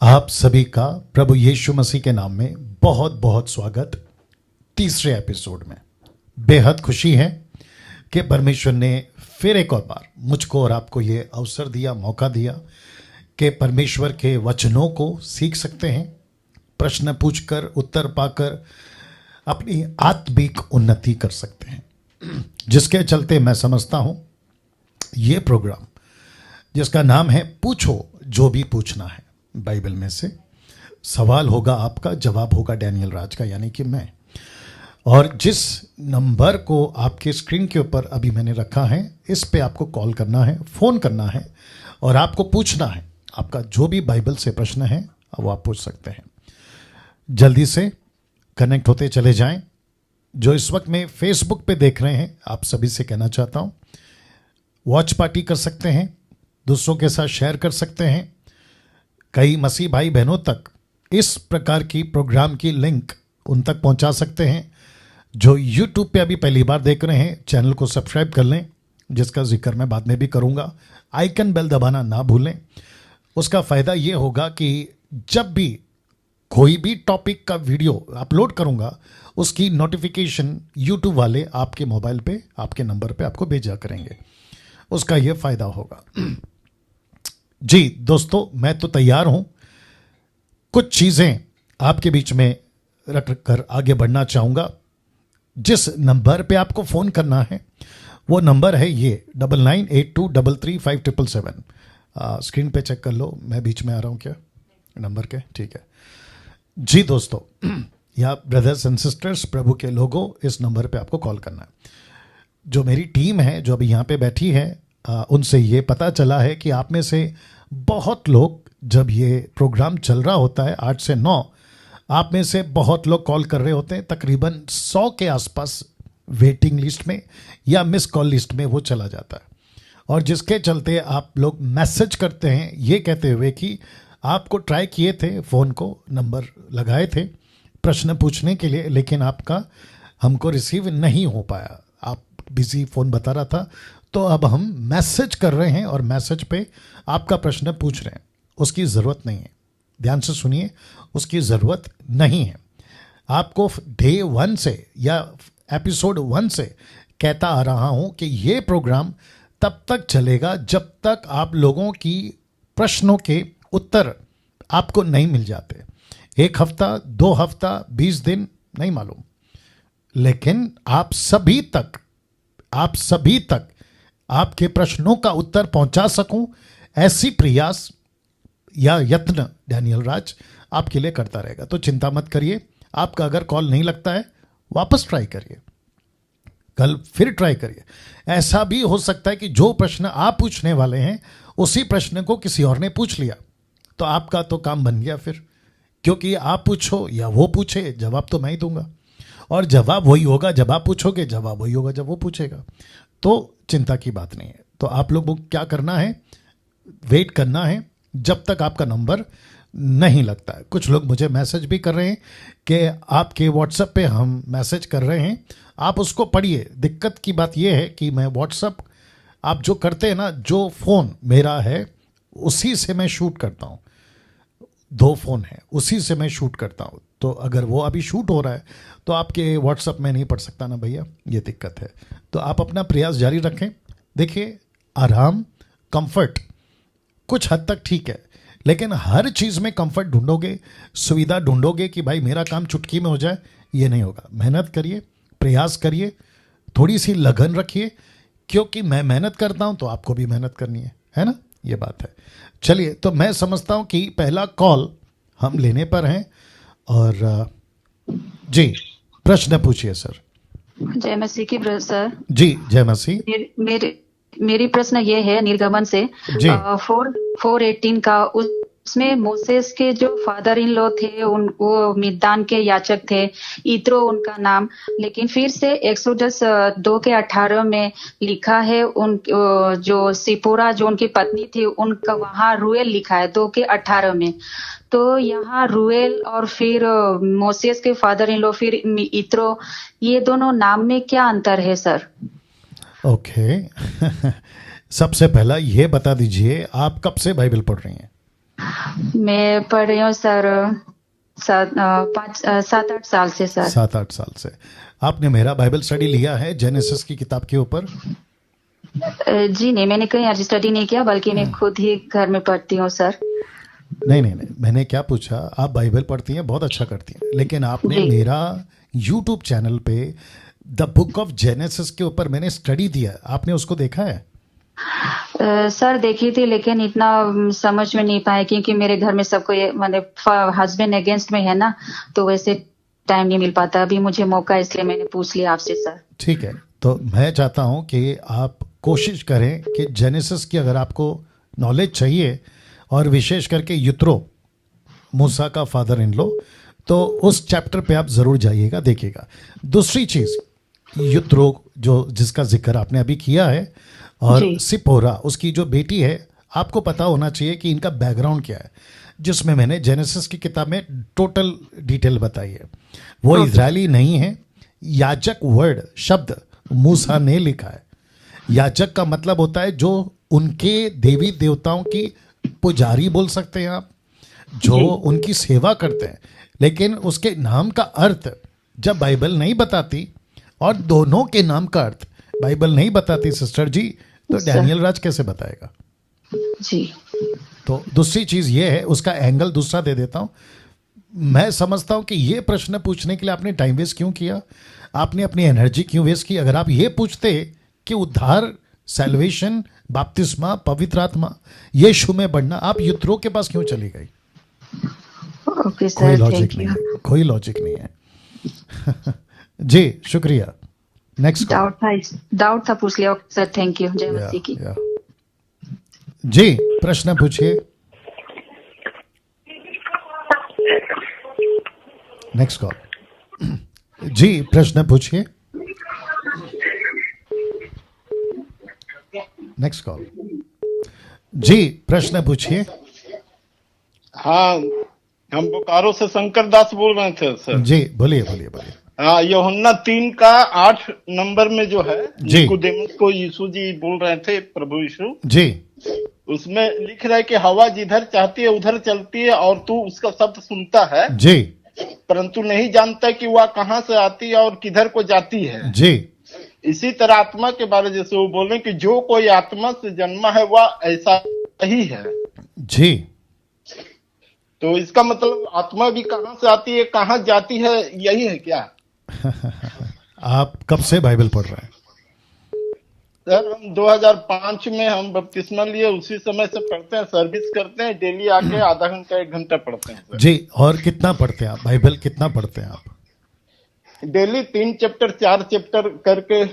आप सभी का प्रभु यीशु मसीह के नाम में बहुत बहुत स्वागत। तीसरे एपिसोड में बेहद खुशी है कि परमेश्वर ने फिर एक और बार मुझको और आपको ये अवसर दिया, मौका दिया कि परमेश्वर के वचनों को सीख सकते हैं, प्रश्न पूछकर उत्तर पाकर अपनी आत्मिक उन्नति कर सकते हैं। जिसके चलते मैं समझता हूँ ये प्रोग्राम जिसका नाम है पूछो जो भी पूछना है, बाइबल में से सवाल होगा आपका, जवाब होगा डैनियल राज का यानी कि मैं। और जिस नंबर को आपके स्क्रीन के ऊपर अभी मैंने रखा है, इस पे आपको कॉल करना है, फ़ोन करना है और आपको पूछना है। आपका जो भी बाइबल से प्रश्न है वो आप पूछ सकते हैं। जल्दी से कनेक्ट होते चले जाएं। जो इस वक्त में फेसबुक पे देख रहे हैं, आप सभी से कहना चाहता हूँ, वॉच पार्टी कर सकते हैं, दूसरों के साथ शेयर कर सकते हैं। कई मसीह भाई बहनों तक इस प्रकार की प्रोग्राम की लिंक उन तक पहुंचा सकते हैं। जो यूट्यूब पे अभी पहली बार देख रहे हैं, चैनल को सब्सक्राइब कर लें, जिसका जिक्र मैं बाद में भी करूंगा। आइकन बेल दबाना ना भूलें। उसका फ़ायदा ये होगा कि जब भी कोई भी टॉपिक का वीडियो अपलोड करूंगा, उसकी नोटिफिकेशन यूट्यूब वाले आपके मोबाइल पे, आपके नंबर पे आपको भेजा करेंगे। उसका ये फ़ायदा होगा। जी दोस्तों, मैं तो तैयार हूं। कुछ चीज़ें आपके बीच में रख कर आगे बढ़ना चाहूँगा। जिस नंबर पे आपको फ़ोन करना है वो नंबर है ये 9982335777। स्क्रीन पे चेक कर लो, मैं बीच में आ रहा हूँ क्या नंबर के? ठीक है जी दोस्तों, या ब्रदर्स एंड सिस्टर्स, प्रभु के लोगों, इस नंबर पे आपको कॉल करना है। जो मेरी टीम है जो अभी यहाँ पे बैठी है, उनसे ये पता चला है कि आप में से बहुत लोग, जब ये प्रोग्राम चल रहा होता है 8 से 9, आप में से बहुत लोग कॉल कर रहे होते हैं। तकरीबन 100 के आसपास वेटिंग लिस्ट में या मिस कॉल लिस्ट में वो चला जाता है। और जिसके चलते आप लोग मैसेज करते हैं ये कहते हुए कि आपको ट्राई किए थे, फ़ोन को नंबर लगाए थे प्रश्न पूछने के लिए, लेकिन आपका हमको रिसीव नहीं हो पाया, आप बिजी फ़ोन बता रहा था। तो अब हम मैसेज कर रहे हैं और मैसेज पे आपका प्रश्न पूछ रहे हैं। उसकी ज़रूरत नहीं है, ध्यान से सुनिए, उसकी ज़रूरत नहीं है। आपको डे 1 से या एपिसोड 1 से कहता आ रहा हूं कि ये प्रोग्राम तब तक चलेगा जब तक आप लोगों की प्रश्नों के उत्तर आपको नहीं मिल जाते। 1 हफ्ता, 2 हफ्ता, 20 दिन, नहीं मालूम, लेकिन आप सभी तक आपके प्रश्नों का उत्तर पहुंचा सकूं, ऐसी प्रयास या यत्न डैनियल राज आपके लिए करता रहेगा। तो चिंता मत करिए। आपका अगर कॉल नहीं लगता है, वापस ट्राई करिए, कल फिर ट्राई करिए। ऐसा भी हो सकता है कि जो प्रश्न आप पूछने वाले हैं उसी प्रश्न को किसी और ने पूछ लिया, तो आपका तो काम बन गया फिर, क्योंकि आप पूछो या वो पूछे, जवाब तो मैं ही दूंगा। और जवाब वही होगा जब आप पूछोगे, जवाब वही होगा जब वो पूछेगा। तो चिंता की बात नहीं है। तो आप लोगों को क्या करना है, वेट करना है जब तक आपका नंबर नहीं लगता है। कुछ लोग मुझे मैसेज भी कर रहे हैं कि आपके व्हाट्सएप पे हम मैसेज कर रहे हैं, आप उसको पढ़िए। दिक्कत की बात यह है कि मैं व्हाट्सएप, आप जो करते हैं ना, जो फ़ोन मेरा है उसी से मैं शूट करता हूँ। 2 फ़ोन है, उसी से मैं शूट करता हूँ। तो अगर वो अभी शूट हो रहा है तो आपके व्हाट्सएप में नहीं पढ़ सकता ना भैया, ये दिक्कत है। तो आप अपना प्रयास जारी रखें। देखिए, आराम, कंफर्ट कुछ हद तक ठीक है, लेकिन हर चीज़ में कंफर्ट ढूंढोगे, सुविधा ढूंढोगे कि भाई मेरा काम चुटकी में हो जाए, ये नहीं होगा। मेहनत करिए, प्रयास करिए, थोड़ी सी लगन रखिए, क्योंकि मैं मेहनत करता हूँ तो आपको भी मेहनत करनी है ना, ये बात है। चलिए, तो मैं समझता हूँ कि पहला कॉल हम लेने पर हैं। और जी, प्रश्न पूछिए सर। जय मसीह की सर। जी, जय मसीह। मेरी प्रश्न ये है निर्गमन से 4:18 का, उसमें मोसेस के जो फादर इन लॉ थे, वो मिद्यान के याचक थे, इत्रो उनका नाम। लेकिन फिर से एक्सोडस 2:18 में लिखा है उन जो सिपोरा जो उनकी पत्नी थी, उनका वहां रुएल लिखा है 2:18 में। तो यहाँ रुएल और फिर मोसेस के फादर इन लॉ फिर इत्रो, ये दोनों नाम में क्या अंतर है सर? ओके सबसे पहला ये बता दीजिए, आप कब से बाइबल पढ़ रही हैं? मैं पढ़ रही हूँ सर 7-8 साल से सर। 7-8 साल से। आपने मेरा बाइबल स्टडी लिया है जेनेसिस की किताब के ऊपर? जी नहीं, मैंने कहीं आज स्टडी नहीं किया, बल्कि मैं खुद ही घर में पढ़ती हूँ सर। नहीं, मैंने क्या पूछा, आप बाइबल पढ़ती हैं, बहुत अच्छा करती हैं, लेकिन आपने मेरा यूट्यूब चैनल पे द बुक ऑफ जेनेसिस के ऊपर मैंने स्टडी दिया, आपने उसको देखा है? सर देखी थी, लेकिन इतना समझ में नहीं पाया, क्योंकि मेरे घर में सबको ये हस्बैंड अगेंस्ट में है ना, तो वैसे टाइम नहीं मिल पाता। अभी मुझे मौका, इसलिए मैंने पूछ लिया आपसे सर। ठीक है, तो मैं चाहता हूं कि आप कोशिश करें कि जेनेसिस की अगर आपको नॉलेज चाहिए, और विशेष करके यित्रो, मूसा का फादर इन लॉ, तो उस चैप्टर पे आप ज़रूर जाइएगा, देखिएगा। दूसरी चीज़, यित्रो जो जिसका जिक्र आपने अभी किया है, और सिपोरा उसकी जो बेटी है, आपको पता होना चाहिए कि इनका बैकग्राउंड क्या है, जिसमें मैंने जेनेसिस की किताब में टोटल डिटेल बताई है। वो इजरायली नहीं है। याजक वर्ड शब्द मूसा ने लिखा है। याजक का मतलब होता है जो उनके देवी देवताओं की पुजारी बोल सकते हैं आप, जो उनकी सेवा करते हैं। लेकिन उसके नाम का अर्थ जब बाइबल नहीं बताती, और दोनों के नाम का अर्थ बाइबल नहीं बताती सिस्टर जी, तो डैनियल राज कैसे बताएगा जी? तो दूसरी चीज ये है, उसका एंगल दूसरा दे देता हूं। मैं समझता हूं कि ये प्रश्न पूछने के लिए आपने टाइम वेस्ट क्यों किया, आपने अपनी एनर्जी क्यों वेस्ट की? अगर आप ये पूछते कि उद्धार, सैल्वेशन, बपतिस्मा, पवित्र आत्मा, यीशु में बढ़ना, आप यित्रो के पास क्यों चली गई? ओके सर, कोई लॉजिक नहीं है, कोई लॉजिक नहीं है। जी शुक्रिया। नेक्स्ट डाउट था, पूछ लिया सर। Thank you. जय मसीह की। जी प्रश्न पूछिए। Next call. जी प्रश्न पूछिए। Next call. जी प्रश्न पूछिए। हाँ, हम बोकारो से शंकर दास बोल रहे थे सर। जी बोलिए बोलिए बोलिए। हाँ, यूहन्ना 3:8 नंबर में जो है, निकोदेमुस को यीशु जी बोल रहे थे, प्रभु यीशु जी, उसमें लिख रहा है कि हवा जिधर चाहती है उधर चलती है, और तू उसका शब्द सुनता है जी, परंतु नहीं जानता कि वह कहाँ से आती है और किधर को जाती है जी। इसी तरह आत्मा के बारे में जैसे वो बोल रहे हैं कि जो कोई आत्मा से जन्मा है वह ऐसा ही है जी। तो इसका मतलब आत्मा भी कहाँ से आती है, कहाँ जाती है, यही है क्या? आप कब से बाइबल पढ़ रहे हैं? सर हम 2005 में हम बपतिस्मा लिए, उसी समय से पढ़ते हैं, सर्विस करते हैं, डेली आके आधा घंटा 1 घंटा पढ़ते हैं सर। जी, और कितना पढ़ते हैं आप बाइबल, कितना पढ़ते हैं आप? डेली 3 चैप्टर 4 चैप्टर करके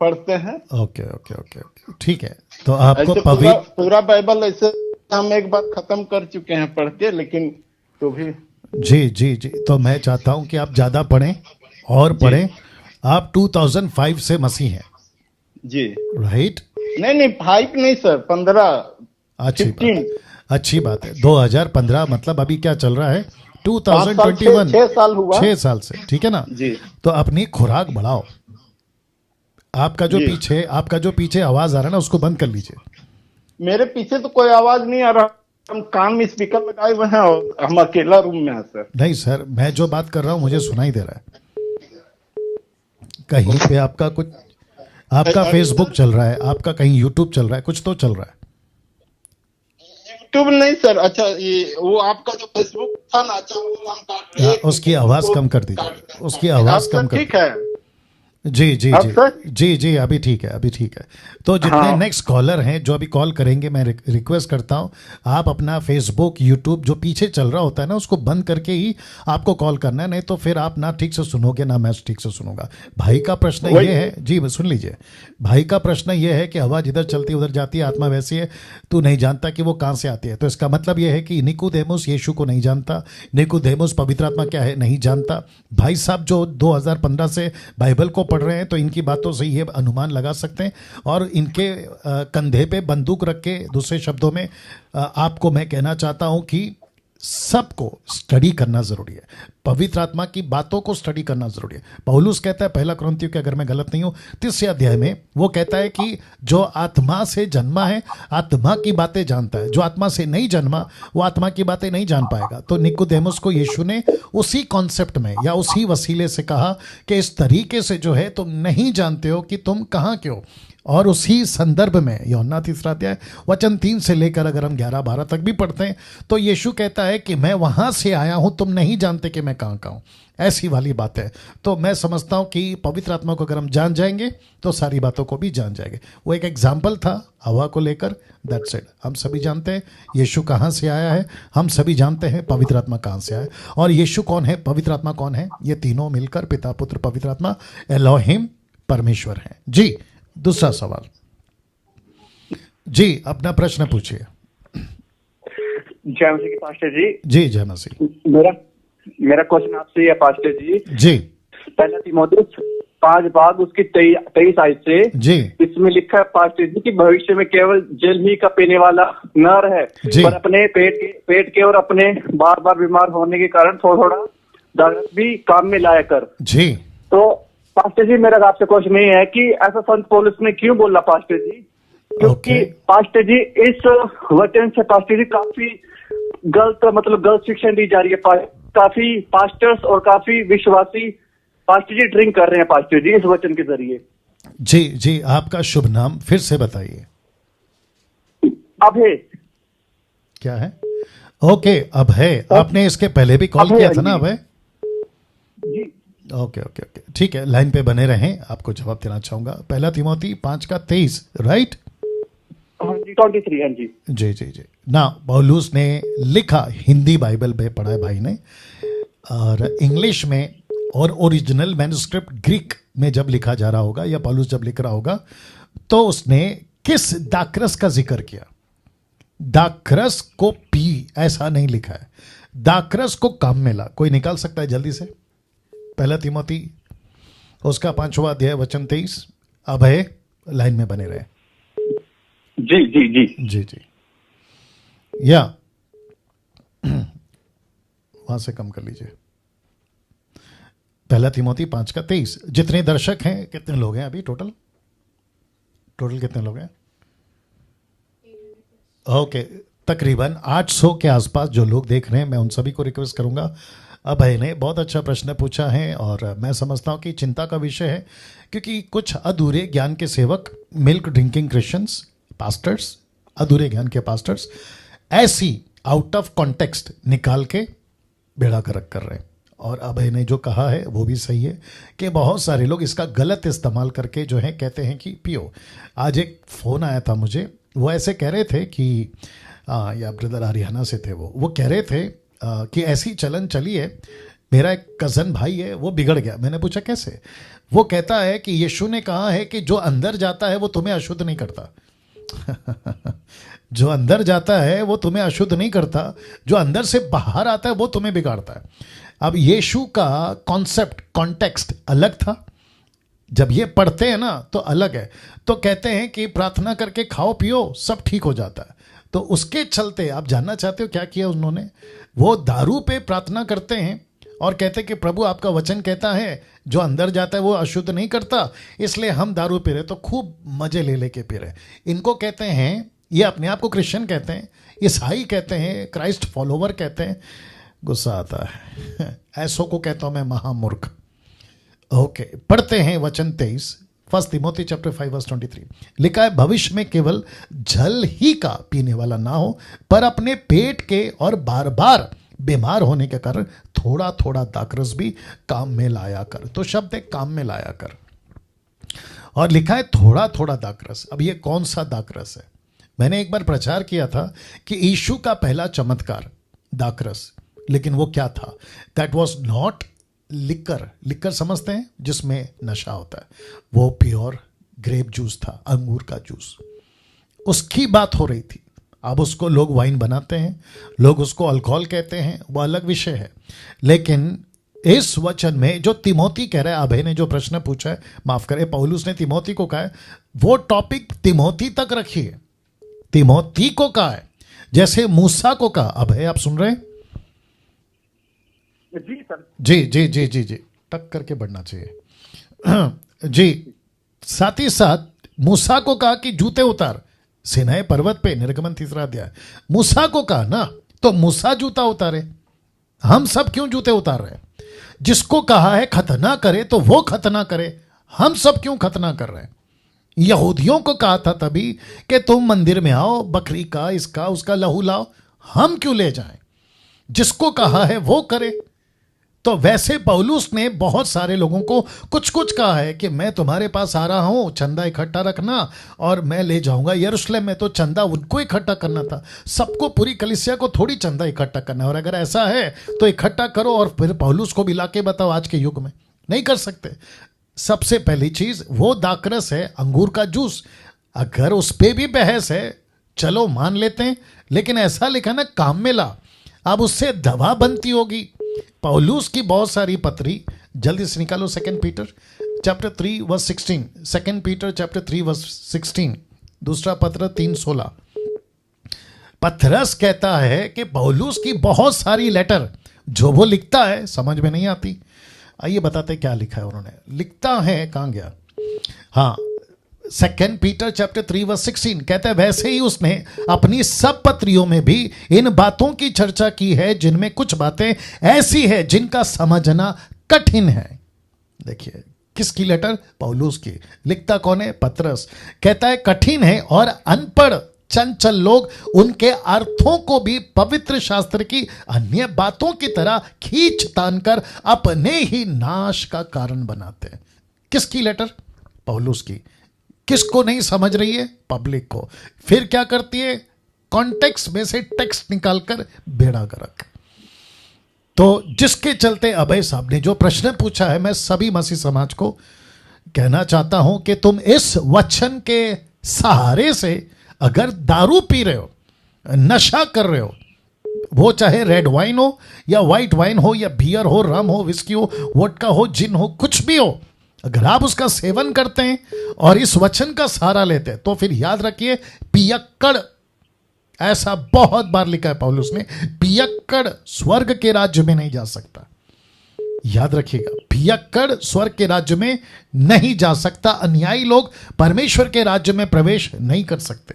पढ़ते हैं। ओके ओके ओके ओके, ठीक है। तो आपको पूरा बाइबल ऐसे हम एक बार खत्म कर चुके हैं पढ़ के, लेकिन तो भी जी जी जी। तो मैं चाहता हूं कि आप ज्यादा पढ़ें और पढ़ें। आप 2005 से मसीह हैं जी, राइट? नहीं 5 नहीं सर, 15। अच्छी बात है। 2015 मतलब अभी क्या चल रहा है, 2021, 6 साल हुआ, 6 साल से, ठीक है ना जी। तो अपनी खुराक बढ़ाओ। आपका जो पीछे आवाज आ रहा है ना, उसको बंद कर लीजिए। मेरे पीछे तो कोई आवाज नहीं आ रहा, हम कान में स्पीकर लगाए हुए हैं और हम अकेला रूम में है सर। नहीं सर, मैं जो बात कर रहा हूं मुझे सुनाई दे रहा है। कहीं पे आपका फेसबुक चल रहा है, आपका कहीं यूट्यूब चल रहा है, कुछ तो चल रहा है। यूट्यूब नहीं सर। अच्छा, ये वो आपका जो फेसबुक था ना, अच्छा वो हम काट रहे हैं, उसकी आवाज कम कर दीजिए, उसकी आवाज कम कर। ठीक है जी जी जी जी, अभी ठीक है, अभी ठीक है। तो जितने नेक्स्ट कॉलर हैं जो अभी कॉल करेंगे, मैं रिक्वेस्ट करता हूं आप अपना फेसबुक, यूट्यूब जो पीछे चल रहा होता है ना, उसको बंद करके ही आपको कॉल करना है, नहीं तो फिर आप ना ठीक से सुनोगे ना मैं ठीक से सुनूंगा। भाई का प्रश्न ये है, जी सुन लीजिए, भाई का प्रश्न ये है कि आवाज इधर चलती है उधर जाती है, आत्मा वैसी है, तू नहीं जानता कि वो कहाँ से आती है। तो इसका मतलब ये है कि निकोदेमुस यीशु को नहीं जानता, निकोदेमुस पवित्र आत्मा क्या है नहीं जानता। भाई साहब जो 2015 से बाइबल को पढ़ रहे हैं, तो इनकी बातों से ये अनुमान लगा सकते हैं, और इनके कंधे पे बंदूक रख के, दूसरे शब्दों में आपको मैं कहना चाहता हूं कि सबको स्टडी करना जरूरी है, पवित्र आत्मा की बातों को स्टडी करना जरूरी है। पौलुस कहता है पहला कुरिन्थियों के, अगर मैं गलत नहीं हूं, 3 अध्याय में वो कहता है कि जो आत्मा से जन्मा है आत्मा की बातें जानता है, जो आत्मा से नहीं जन्मा वो आत्मा की बातें नहीं जान पाएगा। तो निकोदेमुस को यीशु ने उसी कॉन्सेप्ट में या उसी वसीले से कहा कि इस तरीके से जो है तुम नहीं जानते हो कि तुम कहाँ के हो। और उसी संदर्भ में यूहन्ना 3 अध्याय वचन 3 से लेकर अगर हम 11-12 तक भी पढ़ते हैं तो यीशु कहता है कि मैं वहां से आया हूं, तुम नहीं जानते कि मैं कहां का हूं। ऐसी वाली बात है। तो मैं समझता हूं कि पवित्र आत्मा को अगर हम जान जाएंगे तो सारी बातों को भी जान जाएंगे। वो एक एग्जाम्पल था हवा को लेकर, दैट्स इट। हम सभी जानते हैं यीशु कहाँ से आया है, हम सभी जानते हैं पवित्र आत्मा कहाँ से आया है। और यीशु कौन है, पवित्र आत्मा कौन है, ये तीनों मिलकर पिता पुत्र पवित्र आत्मा एलोहिम परमेश्वर है। जी दूसरा सवाल, जी अपना प्रश्न पूछिए। जय मसीह की पास्टर जी। जी जय मसीह। मेरा क्वेश्चन आपसे है पास्टर जी। जी पहला तीमुथियुस 5 भाग उसकी 23 आयत से जी इसमें लिखा है पास्टर जी कि भविष्य में केवल जल ही का पीने वाला न रहे, पर अपने पेट के और अपने बार बार बीमार होने के कारण थोड़ा थोड़ा दारस भी काम में लाया कर। जी तो पास्टर जी मेरा आपसे क्वेश्चन ये है कि ऐसा संत पौलुस ने क्यों बोला पास्टर जी? क्योंकि पास्टर जी इस वचन से पास्टर जी काफी गलत शिक्षा दी जा रही है। काफी पास्टर्स और काफी विश्वासी पास्टर जी ड्रिंक कर रहे हैं पास्टर जी इस वचन के जरिए। जी जी आपका शुभ नाम फिर से बताइए। अभय। क्या है? ओके अभय, आपने इसके पहले भी कॉल किया था ना अभय? जी ओके ओके ओके ठीक है, लाइन पे बने रहें, आपको जवाब देना चाहूंगा। पहला तीमुथी 5:23 राइट? हाँ जी 23 हाँ जी। जी जी जी ना पौलुस ने लिखा, हिंदी बाइबल में पढ़ा है भाई ने, और इंग्लिश में और ओरिजिनल मैन्युस्क्रिप्ट ग्रीक में जब लिखा जा रहा होगा या पौलुस जब लिख रहा होगा तो उसने किस दाखरस का जिक्र किया? दाखरस को पी ऐसा नहीं लिखा है, दाखरस को काम में ला। कोई निकाल सकता है जल्दी से? पहला तीमुथी उसका 5वां अध्याय वचन 23। अभय लाइन में बने रहे। जी जी जी जी जी या वहां से कम कर लीजिए। पहला तीमुथी 5:23। जितने दर्शक हैं, कितने लोग हैं अभी टोटल कितने लोग हैं? ओके तकरीबन 800 के आसपास जो लोग देख रहे हैं, मैं उन सभी को रिक्वेस्ट करूंगा। अभय ने बहुत अच्छा प्रश्न पूछा है और मैं समझता हूं कि चिंता का विषय है, क्योंकि कुछ अधूरे ज्ञान के सेवक, मिल्क ड्रिंकिंग क्रिश्चियंस, पास्टर्स, अधूरे ज्ञान के पास्टर्स ऐसी आउट ऑफ कॉन्टेक्स्ट निकाल के बेड़ा गर्क कर रहे हैं। और अभय ने जो कहा है वो भी सही है कि बहुत सारे लोग इसका गलत इस्तेमाल करके जो है कहते हैं कि पियो। आज एक फ़ोन आया था मुझे, वो ऐसे कह रहे थे कि या ब्रदर हरियाणा से थे, वो कह रहे थे कि ऐसी चलन चली है, मेरा एक कज़न भाई है वो बिगड़ गया। मैंने पूछा कैसे? वो कहता है कि यीशु ने कहा है कि जो अंदर जाता है वो तुम्हें अशुद्ध नहीं करता। जो अंदर जाता है वो तुम्हें अशुद्ध नहीं करता, जो अंदर से बाहर आता है वो तुम्हें बिगाड़ता है। अब यीशु का कॉन्सेप्ट, कॉन्टेक्स्ट अलग था, जब ये पढ़ते हैं ना तो अलग है। तो कहते हैं कि प्रार्थना करके खाओ पियो सब ठीक हो जाता है। तो उसके चलते आप जानना चाहते हो क्या किया उन्होंने? वो दारू पे प्रार्थना करते हैं और कहते हैं कि प्रभु आपका वचन कहता है जो अंदर जाता है वो अशुद्ध नहीं करता, इसलिए हम दारू पी रहे, तो खूब मजे ले लेके पी रहे। इनको कहते हैं, ये अपने आप को क्रिश्चियन कहते हैं, ईसाई कहते हैं, क्राइस्ट फॉलोवर कहते हैं। गुस्सा आता है ऐसों को कहता हूं मैं महामूर्ख। ओके पढ़ते हैं वचन 23, 1 तीमुथी चैप्टर 5:23 लिखा है, भविष्य में केवल जल ही का पीने वाला ना हो, पर अपने पेट के और बार बार बीमार होने के कारण थोड़ा थोड़ा दाखरस भी काम में लाया कर। तो शब्द है काम में लाया कर, और लिखा है थोड़ा थोड़ा दाखरस। अब ये कौन सा दाखरस है? मैंने एक बार प्रचार किया था कि यीशु का पहला चमत्कार दाखरस, लेकिन वो क्या था? That was not liquor. Liquor समझते हैं जिसमें नशा होता है, वो प्योर ग्रेप जूस था, अंगूर का जूस, उसकी बात हो रही थी। अब उसको लोग वाइन बनाते हैं, लोग उसको अल्कोहल कहते हैं, वो अलग विषय है। लेकिन इस वचन में जो तिमोथी कह रहा है, अभय ने जो प्रश्न पूछा है, माफ करें पौलुस ने तिमोथी को कहा है, वो टॉपिक तिमोथी तक रखिए। तिमोथी को कहा है जैसे मूसा को कहा। अभय आप सुन रहे हैं? जी सर। जी जी जी जी जी, टक करके बढ़ना चाहिए। जी, साथ ही साथ मूसा को कहा कि जूते उतार, सिनाई पर्वत पे, निर्गमन 3 अध्याय। मूसा को कहा ना, तो मूसा जूता उतारे, हम सब क्यों जूते उतार रहे हैं? जिसको कहा है खतना करे तो वो खतना करे, हम सब क्यों खतना कर रहे हैं? यहूदियों को कहा था तभी कि तुम मंदिर में आओ, बकरी का इसका उसका लहू लाओ, हम क्यों ले जाएं? जिसको कहा है वो करे। तो वैसे पौलुस ने बहुत सारे लोगों को कुछ कुछ कहा है कि मैं तुम्हारे पास आ रहा हूं, चंदा इकट्ठा रखना और मैं ले जाऊंगा यरूशलेम में। तो चंदा उनको इकट्ठा करना था, सबको, पूरी कलीसिया को थोड़ी चंदा इकट्ठा करना है। और अगर ऐसा है तो इकट्ठा करो और फिर पौलुस को भी लाके बताओ। आज के युग में नहीं कर सकते। सबसे पहली चीज वो दाकरस है, अंगूर का जूस, अगर उस पर भी बहस है चलो मान लेते हैं, लेकिन ऐसा लिखा ना काम में ला, अब उससे दवा बनती होगी। पौलुस की बहुत सारी पत्री, जल्दी से निकालो, 2 Peter chapter 3 verse 16, 2 Peter chapter 3 verse 16, दूसरा पत्र 3:16। पतरस कहता है कि पौलुस की बहुत सारी लेटर जो वो लिखता है समझ में नहीं आती। आइए बताते क्या लिखा है उन्होंने। लिखता है, कहां गया, हाँ, 2 पीटर चैप्टर 3 वर्स 16 कहता है, वैसे ही उसने अपनी सब पत्रियों में भी इन बातों की चर्चा की है जिनमें कुछ बातें ऐसी है जिनका समझना कठिन है। देखिए किसकी लेटर? पौलुस की। लिखता कौन है? पतरस। कहता है कठिन है और अनपढ़ चंचल लोग उनके अर्थों को भी पवित्र शास्त्र की अन्य बातों की तरह खींच तान कर अपने ही नाश का कारण बनाते हैं। किसकी लेटर? पौलुस की। किसको नहीं समझ रही है? पब्लिक को। फिर क्या करती है? कॉन्टेक्स्ट में से टेक्स्ट निकालकर बेड़ा गर्क। तो जिसके चलते अभय साहब ने जो प्रश्न पूछा है, मैं सभी मसीह समाज को कहना चाहता हूं कि तुम इस वचन के सहारे से अगर दारू पी रहे हो, नशा कर रहे हो, वो चाहे रेड वाइन हो या व्हाइट वाइन हो या बियर हो, रम हो, विस्की हो, वोडका हो, जिन हो, कुछ भी हो, अगर आप उसका सेवन करते हैं और इस वचन का सहारा लेते हैं तो फिर याद रखिए, पियक्कड़, ऐसा बहुत बार लिखा है पौलुस ने, पियक्कड़ स्वर्ग के राज्य में नहीं जा सकता। याद रखिएगा, पियक्कड़ स्वर्ग के राज्य में नहीं जा सकता। अन्यायी लोग परमेश्वर के राज्य में प्रवेश नहीं कर सकते।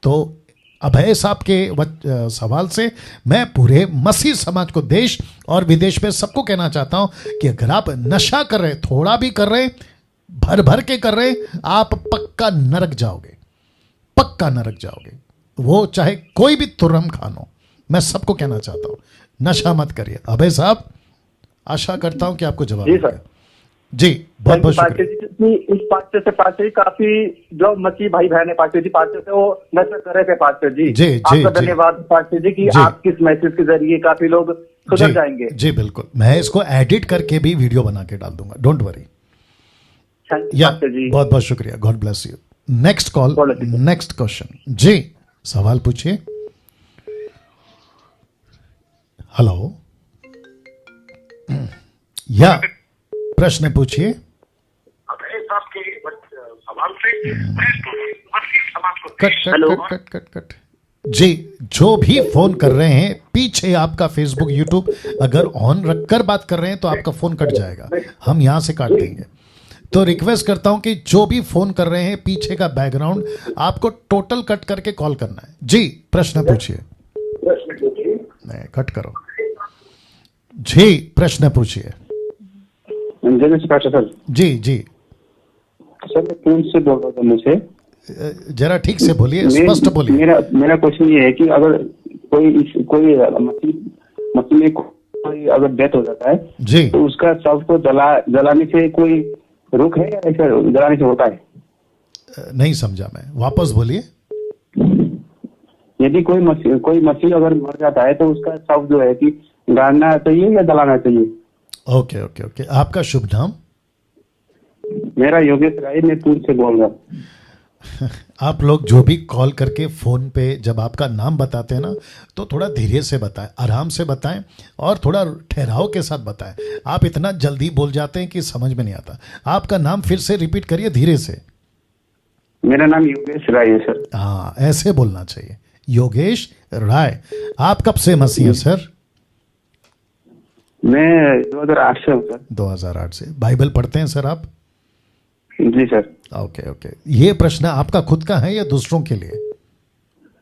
तो अभय साहब के सवाल से मैं पूरे मसीह समाज को, देश और विदेश में सबको कहना चाहता हूं कि अगर आप नशा कर रहे, थोड़ा भी कर रहे, भर भर के कर रहे, आप पक्का नरक जाओगे, पक्का नरक जाओगे। वो चाहे कोई भी तुर्रम खान हो। मैं सबको कहना चाहता हूं नशा मत करिए। अभय साहब, आशा करता हूं कि आपको जवाब जी सर। जी बहुत बहुत शुक्रिया। इस पास्टर से पास्टर जी काफी जो मसीह भाई बहन है पास्टर जी, पास्टर से वो नशा कर रहे थे पास्टर जी। जी आपका धन्यवाद पास्टर जी कि आप किस मैसेज के जरिए काफी लोग सुधर जाएंगे। जी बिल्कुल, मैं इसको एडिट करके भी वीडियो बना के डाल दूंगा, डोंट वरी। बहुत बहुत शुक्रिया, God bless you. Next call, next question. जी सवाल पूछिए। हेलो, या प्रश्न पूछिए। कट। जी, जो भी फोन कर रहे हैं, पीछे आपका फेसबुक यूट्यूब अगर ऑन रखकर बात कर रहे हैं तो आपका फोन कट जाएगा, हम यहां से काट देंगे। तो रिक्वेस्ट करता हूं कि जो भी फोन कर रहे हैं, पीछे का बैकग्राउंड आपको टोटल कट करके कॉल करना है। जी प्रश्न पूछिए। नहीं, कट करो। जी प्रश्न पूछिए। सर जी जी सर, मैं पूंछ से बोल रहा था। मुझे जरा ठीक से बोलिए, स्पष्ट बोलिए। मेरा क्वेश्चन ये है कि अगर कोई मसीह में कोई अगर डेथ हो जाता है जी, तो उसका शव को जलाने से कोई रुक है या ऐसा जलाने से होता है? नहीं समझा मैं, वापस बोलिए। यदि कोई मसीह अगर मर जाता है तो उसका शव जो है कि गाड़ना चाहिए या जलाना चाहिए? Okay okay okay. आपका शुभ नाम? मेरा योगेश राय, मैं पूंछ से बोल रहा हूँ। आप लोग जो भी कॉल करके फोन पे जब आपका नाम बताते हैं ना, तो थोड़ा धीरे से बताएं, आराम से बताएं और थोड़ा ठहराव के साथ बताएं। आप इतना जल्दी बोल जाते हैं कि समझ में नहीं आता। आपका नाम फिर से रिपीट करिए धीरे से। मेरा नाम योगेश राय है सर। हाँ, ऐसे बोलना चाहिए, योगेश राय। आप कब से मसीह हैं सर? मैं 2008 से हूँ सर। 2008 से। बाइबल पढ़ते हैं सर आप? जी सर। Okay okay. ये प्रश्न आपका खुद का है या दूसरों के लिए?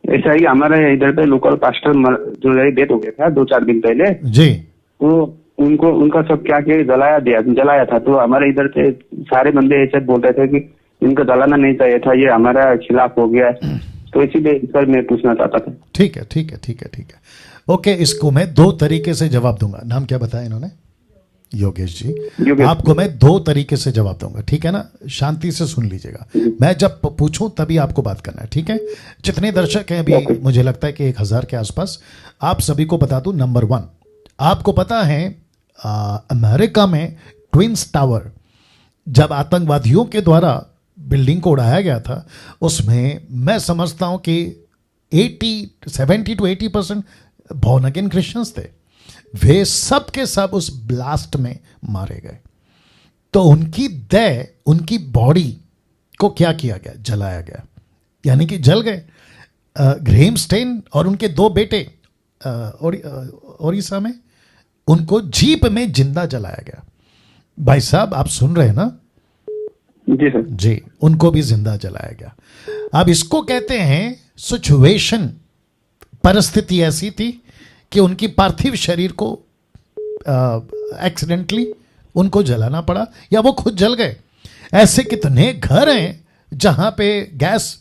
ऐसा ही हमारे इधर पे लोकल पास्टर जो डेथ हो गया था 2-4 दिन पहले जी, तो उनको उनका सब क्या क्या जलाया था। तो हमारे इधर से सारे बंदे ऐसे बोल रहे थे कि इनको जलाना नहीं चाहिए था, ये हमारा खिलाफ हो गया है। तो इसीलिए सर मैं पूछना चाहता था। ठीक है ठीक है ठीक है ठीक है। ओके, इसको मैं 2 तरीके से जवाब दूंगा। नाम क्या बताया इन्होंने? योगेश जी। योगेश। आपको मैं 2 तरीके से जवाब दूंगा, ठीक है ना? शांति से सुन लीजिएगा। मैं जब पूछूं तभी आपको बात करना है, ठीक है? जितने दर्शक हैं अभी, मुझे लगता है कि 1000 के आसपास। आप सभी को बता दूं, नंबर 1, आपको पता है अमेरिका में ट्विन्स टावर जब आतंकवादियों के द्वारा बिल्डिंग को उड़ाया गया था, उसमें मैं समझता हूं कि 70 to 80% बॉर्न अगेन क्रिश्चियंस थे। वे सब के सब उस ब्लास्ट में मारे गए। तो उनकी देह, उनकी बॉडी को क्या किया गया? जलाया गया, यानी कि जल गए। ग्रेम स्टेन और उनके 2 बेटे ओडिशा में, उनको जीप में जिंदा जलाया गया। भाई साहब आप सुन रहे हैं ना? जी सर। जी, उनको भी जिंदा जलाया गया। अब इसको कहते हैं सिचुएशन, परिस्थिति ऐसी थी कि उनकी पार्थिव शरीर को एक्सीडेंटली उनको जलाना पड़ा या वो खुद जल गए। ऐसे कितने घर हैं जहां पे गैस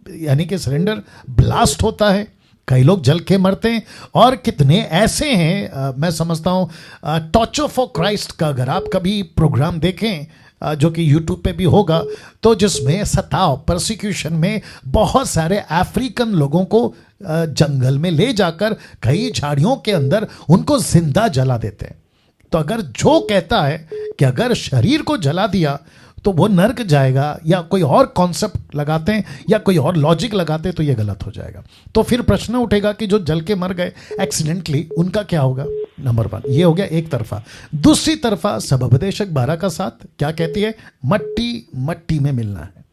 यानी कि सिलेंडर ब्लास्ट होता है, कई लोग जल के मरते हैं। और कितने ऐसे हैं, मैं समझता हूं टॉर्चर फॉर क्राइस्ट का अगर आप कभी प्रोग्राम देखें, जो कि यूट्यूब पे भी होगा, तो जिसमें सताव, परसिक्यूशन में बहुत सारे अफ्रीकन लोगों को जंगल में ले जाकर कई झाड़ियों के अंदर उनको जिंदा जला देते हैं। तो अगर जो कहता है कि अगर शरीर को जला दिया तो वो नर्क जाएगा, या कोई और कॉन्सेप्ट लगाते हैं या कोई और लॉजिक लगाते हैं, तो ये गलत हो जाएगा। तो फिर प्रश्न उठेगा कि जो जल के मर गए एक्सीडेंटली, उनका क्या होगा? नंबर 1 ये हो गया एक तरफा। दूसरी तरफा सबोपदेशक 12 का 7 क्या कहती है? मट्टी मट्टी में मिलना है,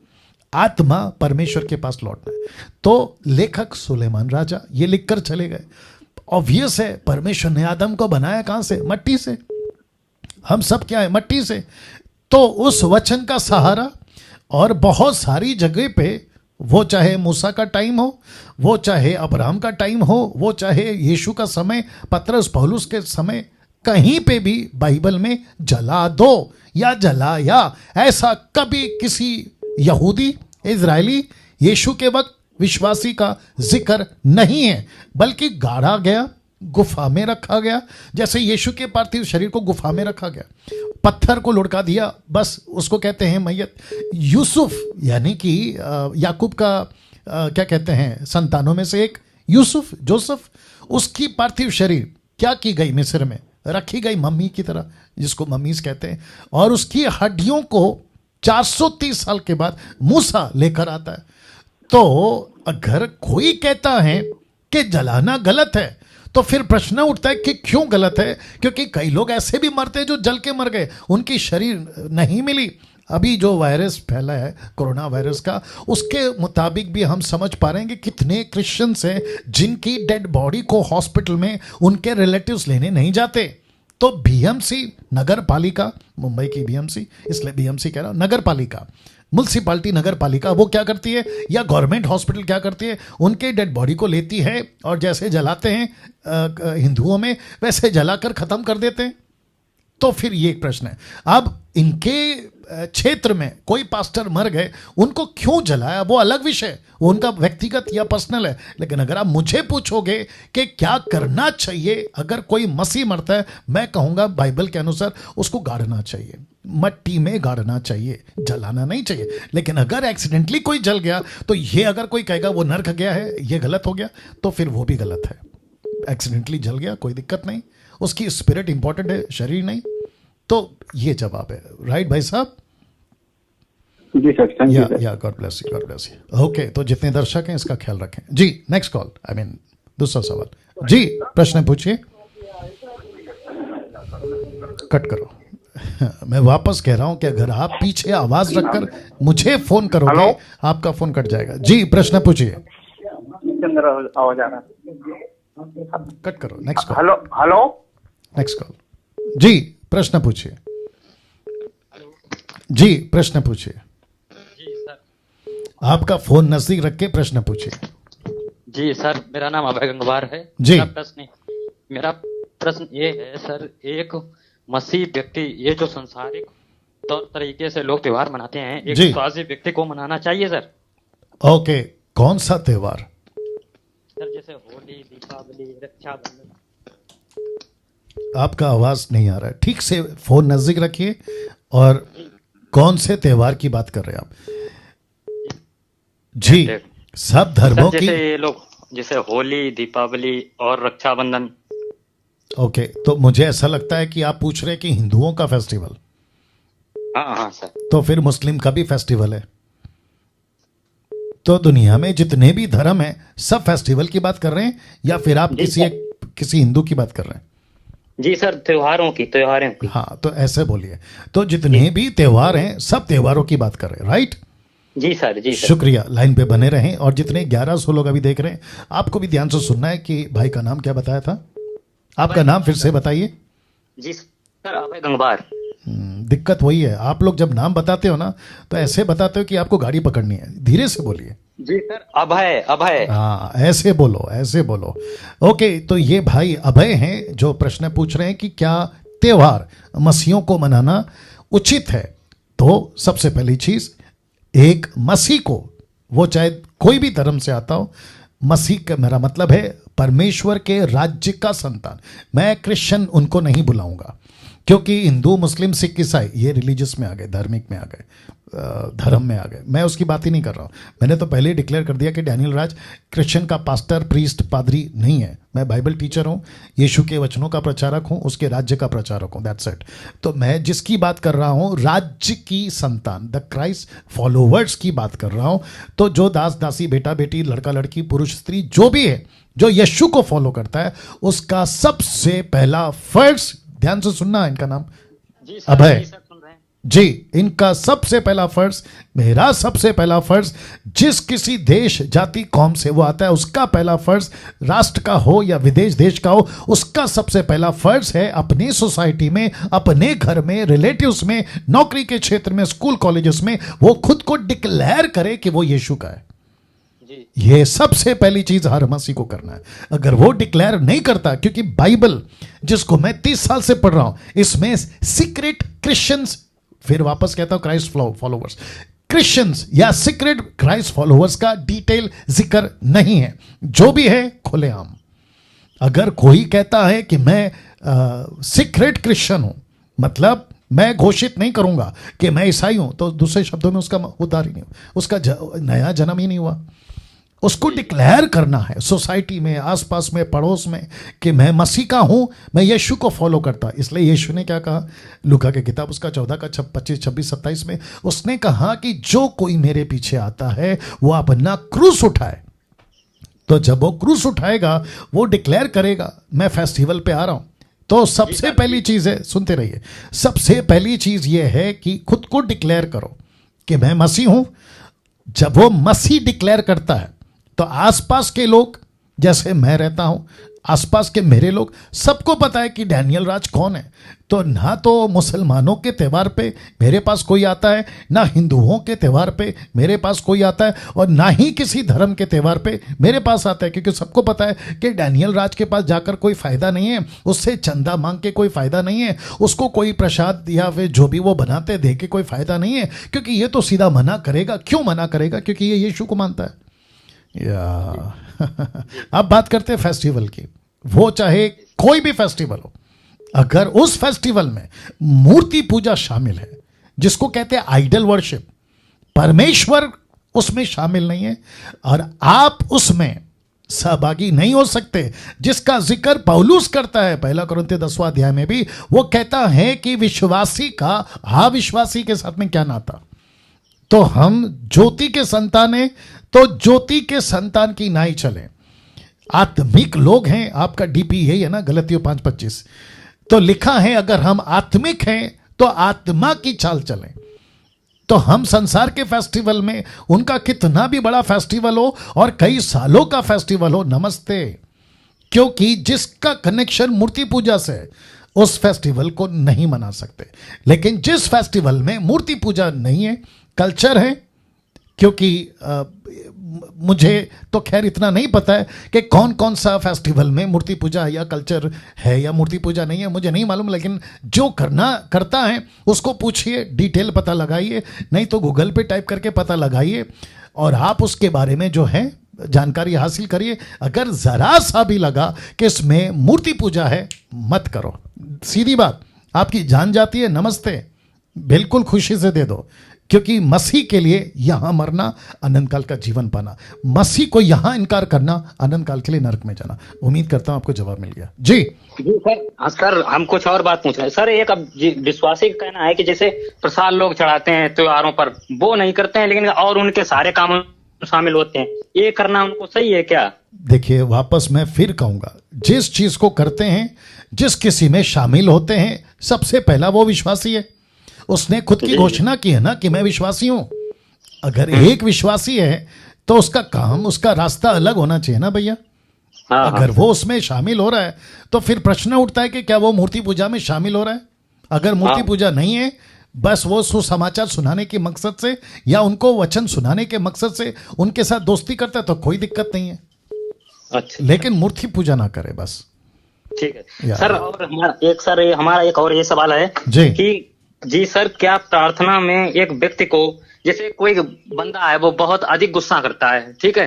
आत्मा परमेश्वर के पास लौटना है। तो लेखक सुलेमान राजा ये लिखकर चले गए। ऑब्वियस है, परमेश्वर ने आदम को बनाया कहां से? मट्टी से। हम सब क्या है? मट्टी से। तो उस वचन का सहारा, और बहुत सारी जगह पे, वो चाहे मूसा का टाइम हो, वो चाहे अब्राहम का टाइम हो, वो चाहे यीशु का समय, पतरस पौलुस के समय, कहीं पे भी बाइबल में जला दो या जलाया, ऐसा कभी किसी यहूदी, इजरायली, यीशु के वक्त विश्वासी का जिक्र नहीं है। बल्कि गाड़ा गया, गुफा में रखा गया, जैसे यीशु के पार्थिव शरीर को गुफा में रखा गया, पत्थर को लुढ़का दिया, बस उसको कहते हैं मैयत। यूसुफ यानी कि याकूब का क्या कहते हैं, संतानों में से एक यूसुफ, जोसेफ, उसकी पार्थिव शरीर क्या की गई? मिस्र में रखी गई मम्मी की तरह, जिसको मम्मीज कहते हैं। और उसकी हड्डियों को 430 साल के बाद मूसा लेकर आता है। तो अगर कोई कहता है कि जलाना गलत है, तो फिर प्रश्न उठता है कि क्यों गलत है? क्योंकि कई लोग ऐसे भी मरते हैं जो जल के मर गए, उनकी शरीर नहीं मिली। अभी जो वायरस फैला है कोरोना वायरस का, उसके मुताबिक भी हम समझ पा रहे हैं कि कितने क्रिश्चियंस हैं जिनकी डेड बॉडी को हॉस्पिटल में उनके रिलेटिव्स लेने नहीं जाते। तो बीएमसी, नगर पालिका, मुंबई की बीएमसी, इसलिए बीएमसी कह रहा हूं, नगर पालिका, म्युनिसिपालिटी, नगर पालिका, वो क्या करती है, या गवर्नमेंट हॉस्पिटल क्या करती है? उनके डेड बॉडी को लेती है और जैसे जलाते हैं हिंदुओं में, वैसे जलाकर खत्म कर देते हैं। तो फिर ये एक प्रश्न है। अब इनके क्षेत्र में कोई पास्टर मर गए, उनको क्यों जलाया, वो अलग विषय, वो उनका व्यक्तिगत या पर्सनल है। लेकिन अगर आप मुझे पूछोगे कि क्या करना चाहिए अगर कोई मसीह मरता है, मैं कहूंगा बाइबल के अनुसार उसको गाड़ना चाहिए, मट्टी में गाड़ना चाहिए, जलाना नहीं चाहिए। लेकिन अगर एक्सीडेंटली कोई जल गया, तो ये अगर कोई कहेगा वो नर्क गया है, ये गलत हो गया, तो फिर वो भी गलत है। एक्सीडेंटली जल गया, कोई दिक्कत नहीं, उसकी स्पिरिट इंपॉर्टेंट है, शरीर नहीं। तो ये जवाब है, राइट भाई साहब? जी सर, या God bless you, God bless you. Okay, तो जितने दर्शक हैं इसका ख्याल रखें जी। नेक्स्ट कॉल, आई मीन दूसरा सवाल जी, प्रश्न पूछिए। कट करो। मैं वापस कह रहा हूं कि अगर आप पीछे आवाज रखकर मुझे फोन करोगे, आपका फोन कट जाएगा जी। प्रश्न पूछिए। आवाज आ रहा है। कट करो। Next call. Hello hello, next call. जी प्रश्न पूछिए। जी प्रश्न पूछिए। जी सर। आपका फोन नजदीक रख के प्रश्न पूछिए। जी सर, मेरा नाम अभय गंगवार है। जी। मेरा प्रश्न ये है सर, एक मसीह व्यक्ति, ये जो संसारिक तौर तरीके से लोग त्योहार मनाते हैं, एक जी। स्वासी व्यक्ति को मनाना चाहिए सर? ओके, कौन सा त्योहार? सर जैसे होली, दीपावली, रक्षाबंधन। आपका आवाज नहीं आ रहा है, ठीक से फोन नजदीक रखिए। और कौन से त्योहार की बात कर रहे हैं आप? जी, सब धर्मों सर की। जैसे ये लोग, जैसे होली, दीपावली और रक्षाबंधन। ओके, तो मुझे ऐसा लगता है कि आप पूछ रहे हैं कि हिंदुओं का फेस्टिवल। हाँ हाँ सर। तो फिर मुस्लिम का भी फेस्टिवल है। तो दुनिया में जितने भी धर्म हैं सब फेस्टिवल की बात कर रहे हैं, या फिर आप किसी हिंदू की बात कर रहे हैं? जी सर, त्योहारों की। हाँ, तो ऐसे बोलिए। तो जितने भी त्योहार हैं सब त्योहारों की बात कर रहे हैं, राइट? जी सर। जी सर। शुक्रिया, लाइन पे बने रहें। और जितने 1100 लोग अभी देख रहे हैं, आपको भी ध्यान से सुनना है कि भाई का नाम क्या बताया था? आपका नाम फिर से बताइए। जी सर, अभय गंगवार। दिक्कत वही है, आप लोग जब नाम बताते हो ना तो ऐसे बताते हो कि आपको गाड़ी पकड़नी है। धीरे से बोलिए। जी सर, अभय। हाँ, ऐसे बोलो, ऐसे बोलो। ओके, तो ये भाई अभय हैं जो प्रश्न पूछ रहे हैं कि क्या त्योहार मसीहों को मनाना उचित है। तो सबसे पहली चीज, एक मसीह को, वो चाहे कोई भी धर्म से आता हो, मसीह का मेरा मतलब है परमेश्वर के राज्य का संतान। मैं क्रिश्चियन उनको नहीं बुलाऊंगा, क्योंकि हिंदू, मुस्लिम, सिख, ईसाई ये रिलीजियस में आ गए, धार्मिक में आ गए, धर्म में आ गए। मैं उसकी बात ही नहीं कर रहा हूँ। मैंने तो पहले ही डिक्लेयर कर दिया कि डैनियल राज क्रिश्चियन का पास्टर, प्रीस्ट, पादरी नहीं है। मैं बाइबल टीचर हूँ, यीशु के वचनों का प्रचारक हूँ, उसके राज्य का प्रचारक हूँ, दैट्स इट। तो मैं जिसकी बात कर रहा हूँ, राज्य की संतान, द क्राइस्ट फॉलोवर्स की बात कर रहा हूँ। तो जो दास दासी, बेटा बेटी, लड़का लड़की, पुरुष स्त्री, जो भी है, जो यीशु को फॉलो करता है, उसका सबसे पहला फर्ज, ध्यान से सुनना, इनका नाम अभय जी, इनका सबसे पहला फर्ज, मेरा सबसे पहला फर्ज, जिस किसी देश, जाति, कौम से वो आता है, उसका पहला फर्ज, राष्ट्र का हो या विदेश देश का हो, उसका सबसे पहला फर्ज है अपनी सोसाइटी में, अपने घर में, रिलेटिव्स में, नौकरी के क्षेत्र में, स्कूल कॉलेजेस में, वो खुद को डिक्लेयर करे कि वो यीशु का है। ये सबसे पहली चीज हर मसीह को करना है। अगर वो डिक्लेयर नहीं करता, क्योंकि बाइबल जिसको मैं 30 साल से पढ़ रहा हूं, इसमें सीक्रेट क्रिश्चियंस, फिर वापस कहता हूं क्राइस्ट फॉलोवर्स, क्रिश्चियंस या सीक्रेट क्राइस्ट फॉलोवर्स का डिटेल जिक्र नहीं है। जो भी है खुलेआम। अगर कोई कहता है कि मैं सीक्रेट क्रिश्चियन हूं, मतलब मैं घोषित नहीं करूंगा कि मैं ईसाई हूं, तो दूसरे शब्दों में उसका उद्धार ही नहीं हुआ, उसका नया जन्म ही नहीं हुआ। उसको डिक्लेयर करना है सोसाइटी में, आसपास में, पड़ोस में, कि मैं मसीह का हूं, मैं यीशु को फॉलो करता। इसलिए यीशु ने क्या कहा, लूका की किताब उसका 14 का 25, 26, 27 में उसने कहा कि जो कोई मेरे पीछे आता है वो अपना क्रूस उठाए। तो जब वो क्रूस उठाएगा, वो डिक्लेयर करेगा मैं फेस्टिवल पे आ रहा हूं। तो सबसे पहली चीज है, सुनते रहिए, सबसे पहली चीज ये है कि खुद को डिक्लेयर करो कि मैं मसीह हूं। जब वो मसीह डिक्लेयर करता है, तो आसपास के लोग, जैसे मैं रहता हूं, आसपास के मेरे लोग, सबको पता है कि डैनियल राज कौन है। तो ना तो मुसलमानों के त्यौहार पे मेरे पास कोई आता है, ना हिंदुओं के त्यौहार पे मेरे पास कोई आता है, और ना ही किसी धर्म के त्यौहार पे मेरे पास आता है, क्योंकि सबको पता है कि डैनियल राज के पास जाकर कोई फायदा नहीं है, उससे चंदा मांग के कोई फायदा नहीं है, उसको कोई प्रसाद या फिर जो भी वो बनाते दे के कोई फायदा नहीं है, क्योंकि ये तो सीधा मना करेगा। क्यों मना करेगा? क्योंकि ये यीशु को मानता है। अब बात करते हैं फेस्टिवल की। वो चाहे कोई भी फेस्टिवल हो, अगर उस फेस्टिवल में मूर्ति पूजा शामिल है, जिसको कहते हैं आइडल वर्शिप, परमेश्वर उसमें शामिल नहीं है, और आप उसमें सहभागी नहीं हो सकते, जिसका जिक्र पौलुस करता है 1 कुरिन्थियों 10वां अध्याय में भी। वो कहता है कि विश्वासी का अविश्वासी के साथ में क्या नाता। तो हम ज्योति के संतान हैं, तो ज्योति के संतान की नाई चले। आत्मिक लोग हैं, आपका डीपी यही है ना, गलतियों 5:25। तो लिखा है अगर हम आत्मिक हैं तो आत्मा की चाल चलें। तो हम संसार के फेस्टिवल में, उनका कितना भी बड़ा फेस्टिवल हो और कई सालों का फेस्टिवल हो, नमस्ते, क्योंकि जिसका कनेक्शन मूर्ति पूजा से है, उस फेस्टिवल को नहीं मना सकते। लेकिन जिस फेस्टिवल में मूर्ति पूजा नहीं है, कल्चर है, क्योंकि मुझे तो खैर इतना नहीं पता है कि कौन कौन सा फेस्टिवल में मूर्ति पूजा या कल्चर है या मूर्ति पूजा नहीं है, मुझे नहीं मालूम। लेकिन जो करता है उसको पूछिए, डिटेल पता लगाइए, नहीं तो गूगल पे टाइप करके पता लगाइए और आप उसके बारे में जो है जानकारी हासिल करिए। अगर जरा सा भी लगा कि इसमें मूर्ति पूजा है, मत करो। सीधी बात, आपकी जान जाती है, नमस्ते, बिल्कुल खुशी से दे दो, क्योंकि मसीह के लिए यहां मरना, अनंत काल का जीवन पाना। मसीह को यहां इनकार करना, अनंत काल के लिए नरक में जाना। उम्मीद करता हूं आपको जवाब मिल गया। जी सर। हाँ सर, हम कुछ और बात पूछ रहे हैं सर। एक अब विश्वासी का कहना है कि जैसे प्रसाद लोग चढ़ाते हैं त्योहारों पर, वो नहीं करते हैं, लेकिन और उनके सारे कामों में शामिल होते हैं, ये करना उनको सही है क्या? देखिए, वापस मैं फिर कहूंगा, जिस चीज को करते हैं, जिस किसी में शामिल होते हैं, सबसे पहला वो विश्वासी है। उसने खुद की घोषणा की है ना कि मैं विश्वासी हूं। अगर एक विश्वासी है तो उसका काम, उसका रास्ता अलग होना चाहिए ना भैया। अगर वो उसमें शामिल हो रहा है तो फिर प्रश्न उठता है कि क्या वो मूर्ति पूजा में शामिल हो रहा है। अगर मूर्ति पूजा नहीं है, बस वो सुसमाचार सुनाने के मकसद से या उनको वचन सुनाने के मकसद से उनके साथ दोस्ती करता है तो कोई दिक्कत नहीं है। अच्छा, लेकिन मूर्ति पूजा ना करे बस। ठीक है सर। और हमारा एक और ये सवाल है जी कि जी सर, क्या प्रार्थना में एक व्यक्ति को, जैसे कोई बंदा है वो बहुत अधिक गुस्सा करता है, ठीक है,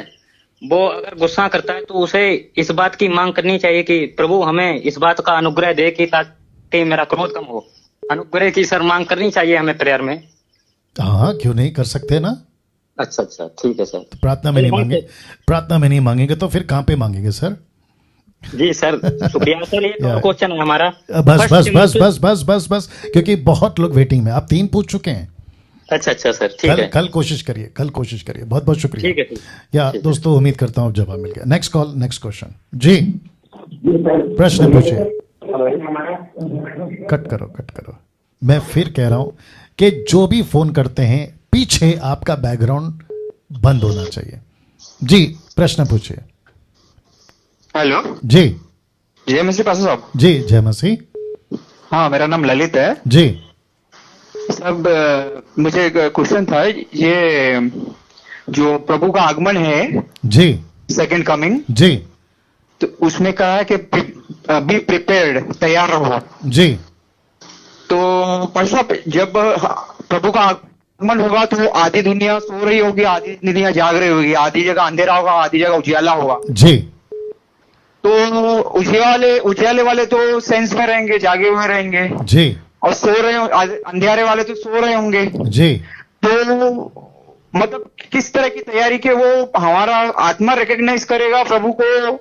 वो अगर गुस्सा करता है तो उसे इस बात की मांग करनी चाहिए कि प्रभु हमें इस बात का अनुग्रह दे कि ताकि मेरा क्रोध कम हो। अनुग्रह की सर मांग करनी चाहिए हमें प्रेयर में। हाँ, क्यों नहीं कर सकते ना। अच्छा, ठीक है सर। तो प्रार्थना में नहीं मांगेंगे तो फिर कहाँ पे मांगेंगे सर? जी सर, शुक्रिया सर। ये तो क्वेश्चन है हमारा। बस, क्योंकि बहुत लोग वेटिंग में। आप 3 पूछ चुके हैं। अच्छा सर, ठीक है। कल कोशिश करिए, बहुत बहुत शुक्रिया। ठीक है। या दोस्तों, उम्मीद करता हूँ जवाब मिल गया। Next call, next question. जी, प्रश्न पूछिए। कट करो। मैं फिर कह रहा हूं कि जो भी फोन करते हैं, पीछे आपका बैकग्राउंड बंद होना चाहिए। जी, प्रश्न पूछिए। हेलो जी, जय मसीह पास्टर साहब। जी, जय मसीह। हाँ, मेरा नाम ललित है। जी सब मुझे एक क्वेश्चन था। ये जो प्रभु का आगमन है, जी, सेकंड कमिंग, जी, तो उसमें कहा है कि बी प्रिपेयर्ड, तैयार रहो। जी, तो पास्टर साहब, जब प्रभु का आगमन होगा तो आधी दुनिया सो रही होगी, आधी दुनिया जाग रही होगी, आधी जगह अंधेरा होगा, आधी जगह उजियाला होगा। जी, तो उजियाले वाले तो सेंस में रहेंगे, जागे हुए रहेंगे। जी, और अंधेरे वाले तो सो रहे होंगे। जी। तो मतलब किस तरह की तैयारी के वो हमारा आत्मा रिकॉग्नाइज करेगा प्रभु को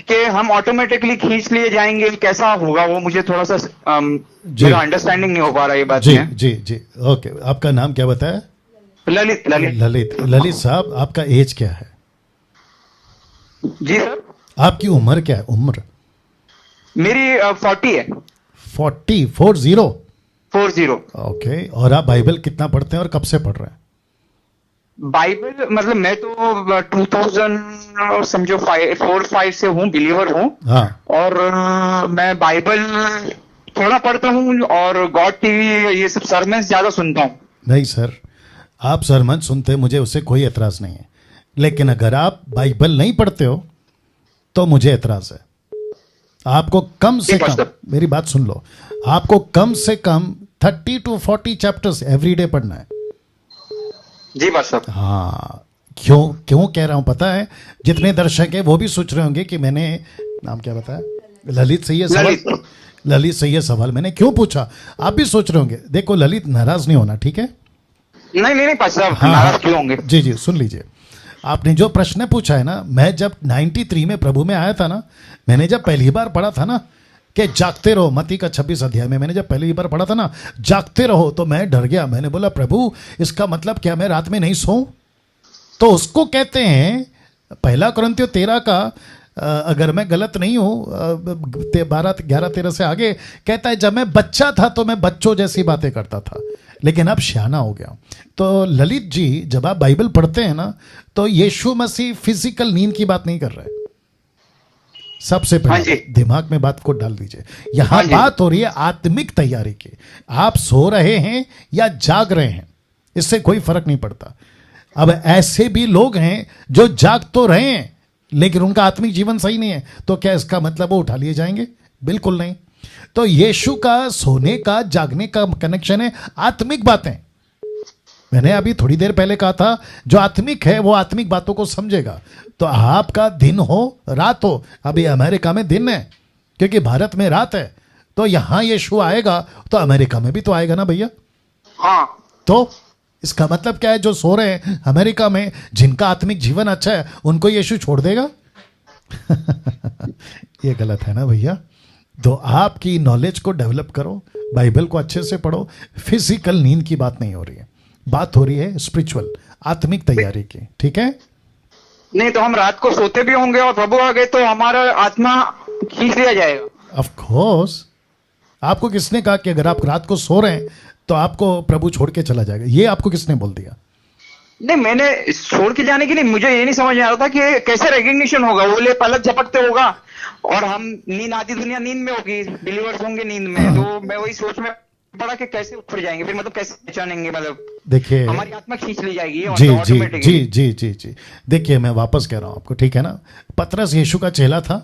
कि हम ऑटोमेटिकली खींच लिए जाएंगे? कैसा होगा वो? मुझे थोड़ा सा मेरा अंडरस्टैंडिंग नहीं हो पा रहा ये बात। जी, ओके। आपका नाम क्या बताया? ललित साहब, आपका एज क्या है? जी सर। आपकी उम्र क्या है? उम्र मेरी 40 है। 40? ओके। और आप बाइबल कितना पढ़ते हैं और कब से पढ़ रहे हैं? बाइबल मतलब मैं तो 2000 समझो 4-5 से हूँ, बिलीवर हूँ। हाँ। और मैं बाइबल थोड़ा पढ़ता हूँ और गॉड टीवी ये सब सरमन्स ज्यादा सुनता हूँ। नहीं सर, आप सरमन सुनते, मुझे उससे कोई एतराज नहीं है। लेकिन अगर आप बाइबल नहीं पढ़ते हो तो मुझे एतराज है। आपको कम से कम, मेरी बात सुन लो, आपको कम से कम 30 to 40 चैप्टर्स एवरीडे पढ़ना है। जी बात साहब। हाँ, क्यों कह रहा हूं पता है? जितने दर्शक हैं वो भी सोच रहे होंगे कि मैंने, नाम क्या बताया? ललित से ये सवाल मैंने क्यों पूछा, आप भी सोच रहे होंगे। देखो ललित, नाराज नहीं होना, ठीक है? नहीं पास्टर साहब, हाँ, नाराज क्यों होंगे? जी, सुन लीजिए। आपने जो प्रश्न पूछा है ना, मैं जब 93 में प्रभु में आया था ना, मैंने जब पहली बार पढ़ा था ना कि जागते रहो, मत्ती का 26 अध्याय में मैंने जब पहली बार पढ़ा था ना, जागते रहो, तो मैं डर गया। मैंने बोला, प्रभु इसका मतलब क्या मैं रात में नहीं सोऊं? तो उसको कहते हैं 1 कुरिन्थियों 13 का, अगर मैं गलत नहीं हूं, 12-11-13 से आगे कहता है, जब मैं बच्चा था तो मैं बच्चों जैसी बातें करता था, लेकिन अब सियाना हो गया। तो ललित जी, जब आप बाइबल पढ़ते हैं ना, तो यीशु मसीह फिजिकल नींद की बात नहीं कर रहे, सबसे हाँ पहले जी। दिमाग में बात को डाल दीजिए। यहां हाँ जी। बात हो रही है आत्मिक तैयारी की। आप सो रहे हैं या जाग रहे हैं, इससे कोई फर्क नहीं पड़ता। अब ऐसे भी लोग हैं जो जाग तो रहे हैं लेकिन उनका आत्मिक जीवन सही नहीं है, तो क्या इसका मतलब वो उठा लिए जाएंगे? बिल्कुल नहीं। तो यीशु का सोने का जागने का कनेक्शन है आत्मिक बातें। मैंने अभी थोड़ी देर पहले कहा था जो आत्मिक है वो आत्मिक बातों को समझेगा। तो आपका दिन हो रात हो, अभी अमेरिका में दिन है क्योंकि भारत में रात है, तो यहां यीशु आएगा तो अमेरिका में भी तो आएगा ना भैया। हाँ तो इसका मतलब क्या है? जो सो रहे हैं अमेरिका में, जिनका आत्मिक जीवन अच्छा है, उनको यीशु छोड़ देगा? ये गलत है ना भैया। तो आपकी नॉलेज को डेवलप करो, बाइबल को अच्छे से पढ़ो। फिजिकल नींद की बात नहीं हो रही है, बात हो रही है स्पिरिचुअल आत्मिक तैयारी की, ठीक है? नहीं तो हम रात को सोते भी होंगे और प्रभु आ गए तो हमारा आत्मा खींच लिया जाएगा। Of course. आपको किसने कहा कि अगर आप रात को सो रहे हैं तो आपको प्रभु छोड़ के चला जाएगा? ये आपको किसने बोल दिया? नहीं मैंने छोड़ के जाने के लिए मुझे ये नहीं समझ आ रहा था कि कैसे रिकग्निशन होगा। वो ले पलक झपकते होगा और हम नींद, आधी दुनिया नींद में होगी, बिलीवर्स होंगे नींद में। तो मैं वही सोच में पड़ा कि कैसे उठ जाएंगे फिर, मतलब कैसे पहचानेंगे, मतलब देखिए हमारी आत्मा खींच ली जाएगी जी जी automatically। जी जी जी जी देखिए मैं वापस कह रहा हूं आपको, ठीक है ना? पतरस यीशु का चेला था।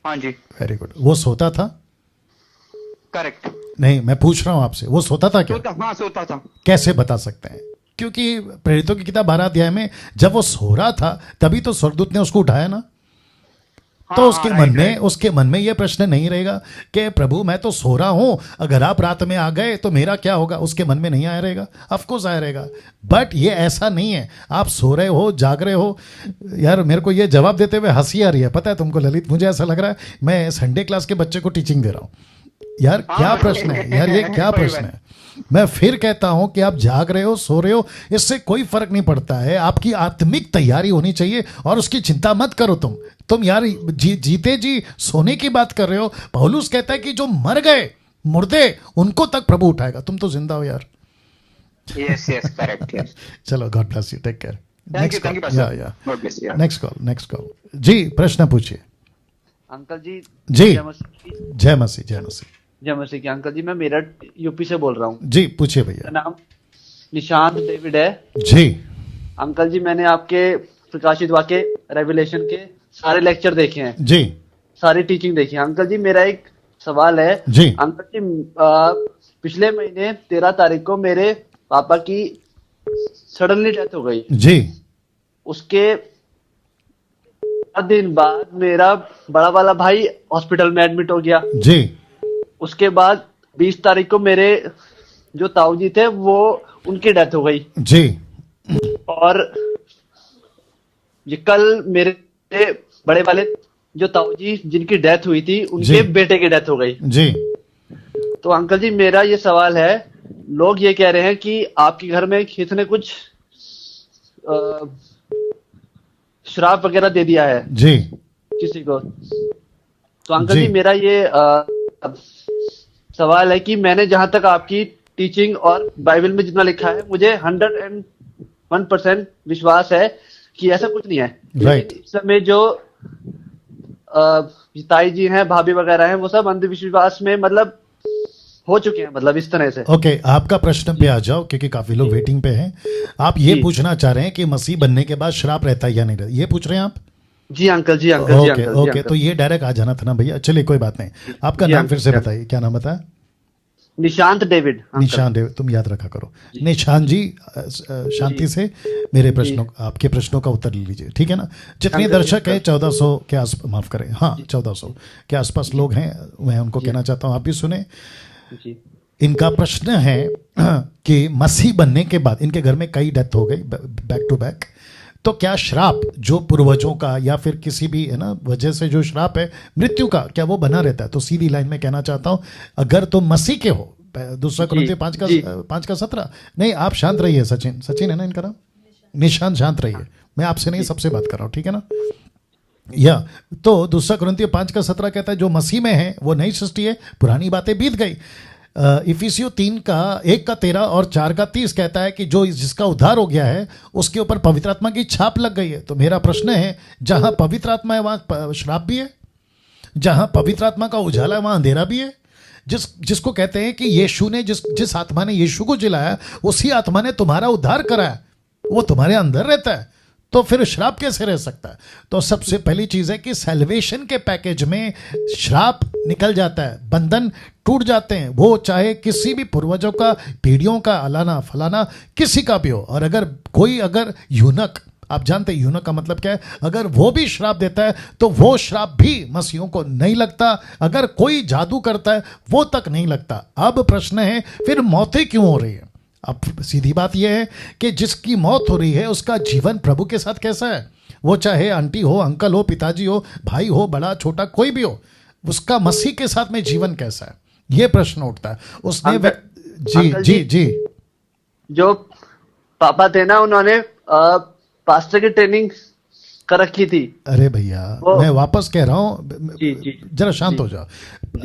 हाँ जी वेरी गुड। वो सोता था? करेक्ट। नहीं, मैं पूछ रहा हूं आपसे, वो सोता था क्या? हाँ सोता था। कैसे बता सकते हैं? क्योंकि प्रेरितों की किताब 12 अध्याय में जब वो सो रहा था तभी तो स्वर्गदूत ने उसको उठाया ना। तो उसके मन में यह प्रश्न नहीं रहेगा कि प्रभु मैं तो सो रहा हूं, अगर आप रात में आ गए तो मेरा क्या होगा? उसके मन में नहीं आया रहेगा? ऑफ कोर्स आया रहेगा। बट ये ऐसा नहीं है आप सो रहे हो जाग रहे हो। यार मेरे को ये जवाब देते हुए हंसी आ रही है, पता है तुमको ललित? मुझे ऐसा लग रहा है मैं संडे क्लास के बच्चे को टीचिंग दे रहा हूं। यार क्या प्रश्न है यार, ये क्या प्रश्न है? मैं फिर कहता हूं कि आप जाग रहे हो सो रहे हो, इससे कोई फर्क नहीं पड़ता है। आपकी आत्मिक तैयारी होनी चाहिए और उसकी चिंता मत करो। तुम यार जीते जी सोने की बात कर रहे हो। पौलुस कहता है कि जो मर गए मुर्दे उनको तक प्रभु उठाएगा। तुम तो जिंदा हो यार। Yes correct yes. चलो God bless you, take care. Next thank you call. Pastor. या God bless you. Next call जी, प्रश्न पूछिए। अंकल जी जी जय मसीह। जय मसीह जय मसीह। जय मसीह की। अंकल जी मैं मेरठ यूपी से बोल रहा हूँ। जी पूछिए मेरा भैया। नाम निशांत डेविड है। जी अंकल जी मैंने आपके प्रकाशित वाक्य रेवलेशन के सारे लेक्चर देखे हैं, जी सारी टीचिंग देखी है। अंकल जी मेरा एक सवाल है। जी अंकल जी पिछले महीने 13 तारीख को मेरे पापा की सडनली डेथ हो गई। जी उसके 7 दिन बाद मेरा बड़ा वाला भाई हॉस्पिटल में एडमिट हो गया। जी उसके बाद 20 तारीख को मेरे जो ताऊ जी थे वो उनकी डेथ हो गई। जी और ये कल मेरे बड़े वाले जो ताऊ जी जिनकी डेथ हुई थी उनके जी। बेटे की डेथ हो गई। जी तो अंकल जी मेरा ये सवाल है, लोग ये कह रहे हैं कि आपके घर में किसी ने कुछ श्राप वगैरह दे दिया है जी किसी को। तो अंकल जी। जी मेरा ये सवाल है कि मैंने जहां तक आपकी टीचिंग और बाइबल में जितना लिखा है मुझे 101% विश्वास है कि ऐसा कुछ नहीं है। Right. लेकिन इस समय जो ताई जी हैं, भाभी वगैरह हैं, वो सब अंधविश्वास में मतलब हो चुके हैं, मतलब इस तरह से। ओके आपका प्रश्न पे आ जाओ क्योंकि काफी लोग वेटिंग पे हैं। आप ये जी। पूछना चाह रहे हैं कि मसीह बनने के बाद श्राप रहता है या नहीं रहता, ये पूछ रहे हैं आप? जी अंकल जी अंकल जी ओके अंकल जी ओके अंकल। तो ये डायरेक्ट आ जाना था ना भैया। चलिए कोई बात नहीं। आपका जी, नाम अंकल, फिर से जी, बताइए, क्या नाम बताया? Nishant David uncle. निशान देव, तुम याद रखा करो। निशान जी शांति से मेरे प्रश्नों आपके प्रश्नों का उत्तर ले लीजिए, ठीक है ना? जितने अंकल, दर्शक हैं 1400 के आस माफ करें, हाँ 1400 के आसपास लोग हैं, मैं उनको कहना चाहता हूँ आप भी सुने। जी इनका प्रश्न है कि मसीह बनने के बाद इनके घर में कई डेथ हो गई बैक टू बैक, तो क्या श्राप जो पूर्वजों का या फिर किसी भी है ना वजह से जो श्राप है मृत्यु का, क्या वो बना रहता है? तो सीधी लाइन में कहना चाहता हूं, अगर तुम मसीह के हो, दूसरा कुरिन्थियों 5 का 17। नहीं आप शांत रहिए, सचिन है ना इनका नाम, निशान, शांत रहिए, मैं आपसे नहीं सबसे बात कर रहा हूं, ठीक है ना? या तो दूसरा कुरिन्थियों 5 का 17 कहता है जो मसीह में है वो नई सृष्टि है, पुरानी बातें बीत गई। इफिसियों 3:1-13 और 4:30 कहता है कि जो जिसका उद्धार हो गया है उसके ऊपर पवित्र आत्मा की छाप लग गई है। तो मेरा प्रश्न है, जहां पवित्र आत्मा है वहां श्राप भी है, जहां पवित्र आत्मा का उजाला है वहां अंधेरा भी है। जिसको कहते हैं कि यीशु ने जिस आत्मा ने यीशु को जिलाया उसी आत्मा ने तुम्हारा उद्धार कराया, वो तुम्हारे अंदर रहता है, तो फिर श्राप कैसे रह सकता है? तो सबसे पहली चीज है कि सैल्वेशन के पैकेज में श्राप निकल जाता है, बंधन टूट जाते हैं, वो चाहे किसी भी पूर्वजों का, पीढ़ियों का, अलाना फलाना किसी का भी हो। और अगर यूनक, आप जानते हैं यूनक का मतलब क्या है, अगर वो भी श्राप देता है तो वो श्राप भी मसीहों को नहीं लगता। अगर कोई जादू करता है वो तक नहीं लगता। अब प्रश्न है फिर मौतें क्यों हो रही है? अब सीधी बात यह है कि जिसकी मौत हो रही है उसका जीवन प्रभु के साथ कैसा है? वो चाहे आंटी हो, अंकल हो, पिताजी हो, भाई हो, बड़ा छोटा कोई भी हो, उसका मसीह के साथ में जीवन कैसा है? ये प्रश्न उठता है। उसने जी जो पापा थे ना, उन्होंने पास्टर की ट्रेनिंग कर रखी थी। अरे भैया मैं वापस कह रहा हूं, जरा शांत हो जाओ।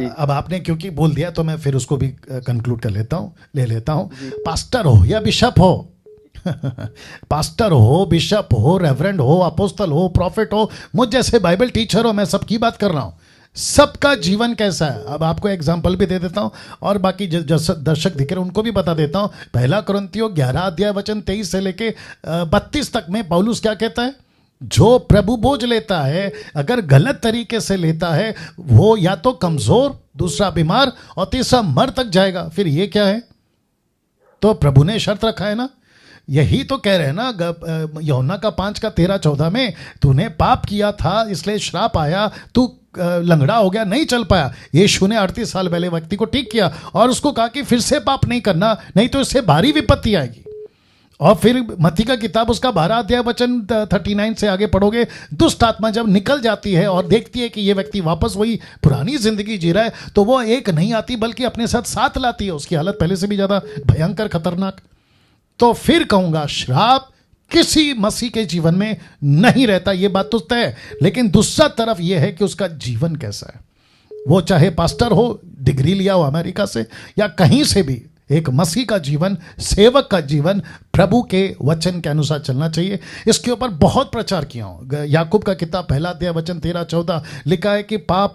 अब आपने क्योंकि बोल दिया तो मैं फिर उसको भी कंक्लूड कर लेता हूं। पास्टर हो या बिशप हो पास्टर हो, बिशप हो, रेवरेंड हो, अपोस्तल हो, प्रॉफिट हो, मुझ जैसे बाइबल टीचर हो, मैं सबकी बात कर रहा हूं। सबका जीवन कैसा है? अब आपको एग्जाम्पल भी दे देता हूं और बाकी दर्शक दिख रहे उनको भी बता देता हूं। 1 कुरिन्थियों 11:23 से लेके 32 तक में पौलुस क्या कहता है? जो प्रभु बोझ लेता है, अगर गलत तरीके से लेता है, वो या तो कमजोर, दूसरा बीमार और तीसरा मर तक जाएगा। फिर ये क्या है? तो प्रभु ने शर्त रखा है ना, यही तो कह रहे हैं ना यूहन्ना का 5:13-14 में, तूने पाप किया था इसलिए श्राप आया, तू लंगड़ा हो गया, नहीं चल पाया। यीशु ने 38 साल पहले व्यक्ति को ठीक किया और उसको कहा कि फिर से पाप नहीं करना, नहीं तो इससे भारी विपत्ति आएगी। और फिर मत्ती का किताब उसका 12:39 से आगे पढ़ोगे, दुष्ट आत्मा जब निकल जाती है और देखती है कि ये व्यक्ति वापस वही पुरानी जिंदगी जी रहा है, तो वो एक नहीं आती बल्कि अपने साथ लाती है। उसकी हालत पहले से भी ज्यादा भयंकर, खतरनाक। तो फिर कहूंगा श्राप किसी मसीह के जीवन में नहीं रहता, ये बात तो तय है। लेकिन दूसरा तरफ यह है कि उसका जीवन कैसा है। वो चाहे पास्टर हो, डिग्री लिया हो अमेरिका से या कहीं से भी, एक मसीह का जीवन, सेवक का जीवन प्रभु के वचन के अनुसार चलना चाहिए। इसके ऊपर बहुत प्रचार किया हूं। याकूब का किताब 1:13-14 लिखा है कि पाप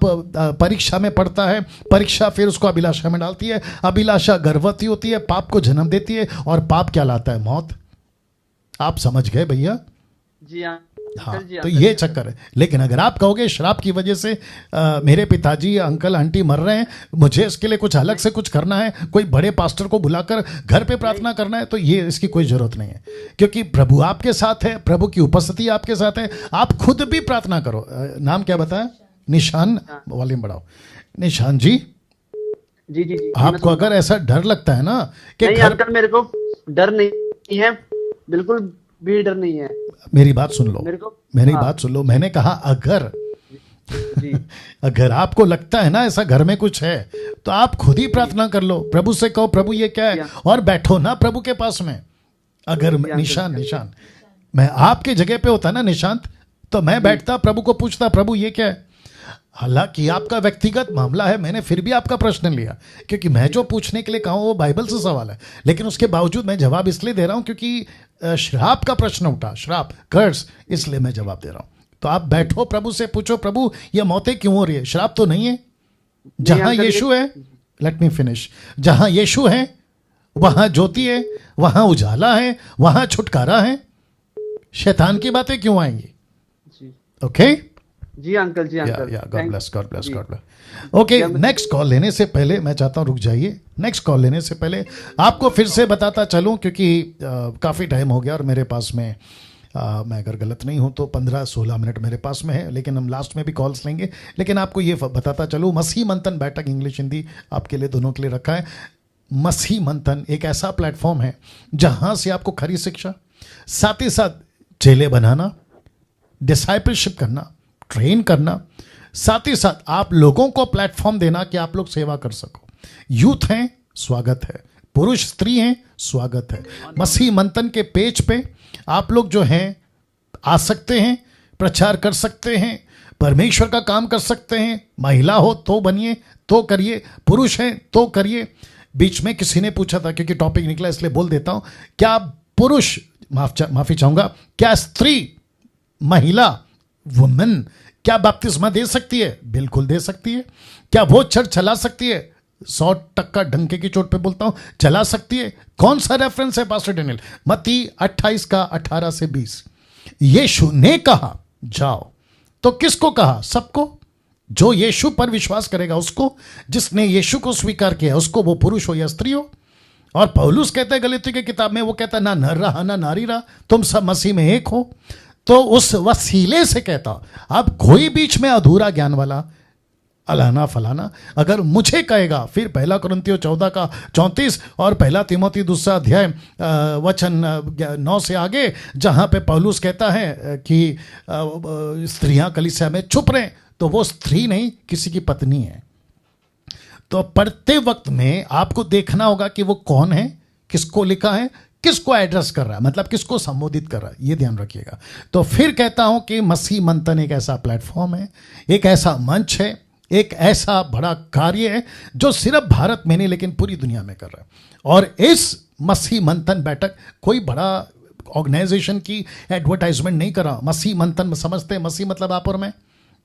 परीक्षा में पड़ता है, परीक्षा फिर उसको अभिलाषा में डालती है, अभिलाषा गर्भवती होती है, पाप को जन्म देती है, और पाप क्या लाता है? मौत। आप समझ गए भैया? जी हाँ, तो ये चक्कर है। लेकिन अगर आप कहोगे श्राप की वजह से मेरे पिताजी, अंकल, आंटी मर रहे हैं, मुझे इसके लिए कुछ अलग से कुछ करना है, कोई बड़े पास्टर को बुलाकर घर पे प्रार्थना करना है, तो ये इसकी कोई जरूरत नहीं है, क्योंकि प्रभु आपके साथ है, प्रभु की उपस्थिति आपके साथ है। आप खुद भी प्रार्थना करो। नाम क्या बताया? निशान, वॉल्यूम बढ़ाओ। निशान जी, जी आपको अगर ऐसा डर लगता है ना कि अंकल, मेरे को डर नहीं है, बिल्कुल भी डर नहीं है। मेरी बात सुन लो, मेरी बात सुन लो। मैंने कहा अगर अगर आपको लगता है ना ऐसा घर में कुछ है, तो आप खुद ही प्रार्थना कर लो, प्रभु से कहो प्रभु ये क्या है, और बैठो ना प्रभु के पास में। अगर निशान मैं आपके जगह पे होता ना निशांत, तो मैं बैठता, प्रभु को पूछता प्रभु ये क्या है। हालांकि आपका व्यक्तिगत मामला है, मैंने फिर भी आपका प्रश्न लिया, क्योंकि मैं जो पूछने के लिए कहा हूं वो बाइबल से सवाल है। लेकिन उसके बावजूद मैं जवाब इसलिए दे रहा हूं क्योंकि श्राप का प्रश्न उठा, श्राप, कर्स, इसलिए मैं जवाब दे रहा हूं। तो आप बैठो, प्रभु से पूछो प्रभु ये मौतें क्यों हो रही है? श्राप तो नहीं है। जहां यीशु है, लेट मी फिनिश, जहां यीशु है वहां ज्योति है, वहां उजाला है, वहां छुटकारा है। शैतान की बातें क्यों आएंगी? ओके जी अंकल, जी uncle, God bless, God bless, God bless. Okay, next call लेने से पहले मैं चाहता हूं, रुक जाइए, नेक्स्ट कॉल लेने से पहले आपको फिर से बताता चलूं, क्योंकि काफ़ी टाइम हो गया और मेरे पास में मैं अगर गलत नहीं हूं तो 15-16 मिनट मेरे पास में है, लेकिन हम लास्ट में भी कॉल्स लेंगे। लेकिन आपको ये बताता चलूं, मसीह मंथन बैठक इंग्लिश हिंदी आपके लिए, दोनों के लिए रखा है। मसीह मंथन एक ऐसा प्लेटफॉर्म है जहां से आपको खरी शिक्षा, साथ ही साथ चेले बनाना, डिसाइपलशिप करना, ट्रेन करना, साथ ही साथ आप लोगों को प्लेटफॉर्म देना कि आप लोग सेवा कर सको। यूथ हैं, स्वागत है, पुरुष स्त्री हैं, स्वागत है। मसीह मंथन के पेज पे आप लोग जो हैं आ सकते हैं, प्रचार कर सकते हैं, परमेश्वर का काम कर सकते हैं। महिला हो तो बनिए, तो करिए, पुरुष हैं तो करिए। बीच में किसी ने पूछा था, क्योंकि टॉपिक निकला इसलिए बोल देता हूं, क्या पुरुष, माफी चाहूंगा, क्या स्त्री, महिला, वुमेन क्या बपतिस्मा दे सकती है? बिल्कुल दे सकती है। क्या वो चर्च चला सकती है? 100% डंके की चोट पे बोलता हूं, चला सकती है। कौन सा रेफरेंस है पास्टर डेनियल? मत्ती 28 का 18 से 20। यीशु ने कहा जाओ, तो किसको कहा? सबको। जो यीशु पर विश्वास करेगा उसको, जिसने यीशु को स्वीकार किया उसको, वो पुरुष हो या स्त्री हो। और पौलुस कहते हैं गलातियों की किताब में, वो कहता है ना नर रहा ना नारी रहा, तुम सब मसीह में एक हो। तो उस वसीले से कहता, अब कोई बीच में अधूरा ज्ञान वाला अलाना फलाना अगर मुझे कहेगा, फिर 1 कुरिन्थियों 14 का 34 और 1 तीमोथी 2 अध्याय वचन 9 से आगे, जहां पे पौलुस कहता है कि स्त्रियां कलीसिया में चुप रहें, तो वो स्त्री नहीं, किसी की पत्नी है। तो पढ़ते वक्त में आपको देखना होगा कि वो कौन है, किसको लिखा है, किसको एड्रेस कर रहा है, मतलब किसको संबोधित कर रहा है, ये ध्यान रखिएगा। तो फिर कहता हूं कि मसीह मंथन एक ऐसा प्लेटफॉर्म है, एक ऐसा मंच है, एक ऐसा बड़ा कार्य है जो सिर्फ भारत में नहीं लेकिन पूरी दुनिया में कर रहा है। और इस मसीह मंथन बैठक कोई बड़ा ऑर्गेनाइजेशन की एडवर्टाइजमेंट नहीं कर रहा। मसीह मंथन समझते हैं, मसीह मतलब आप और मैं,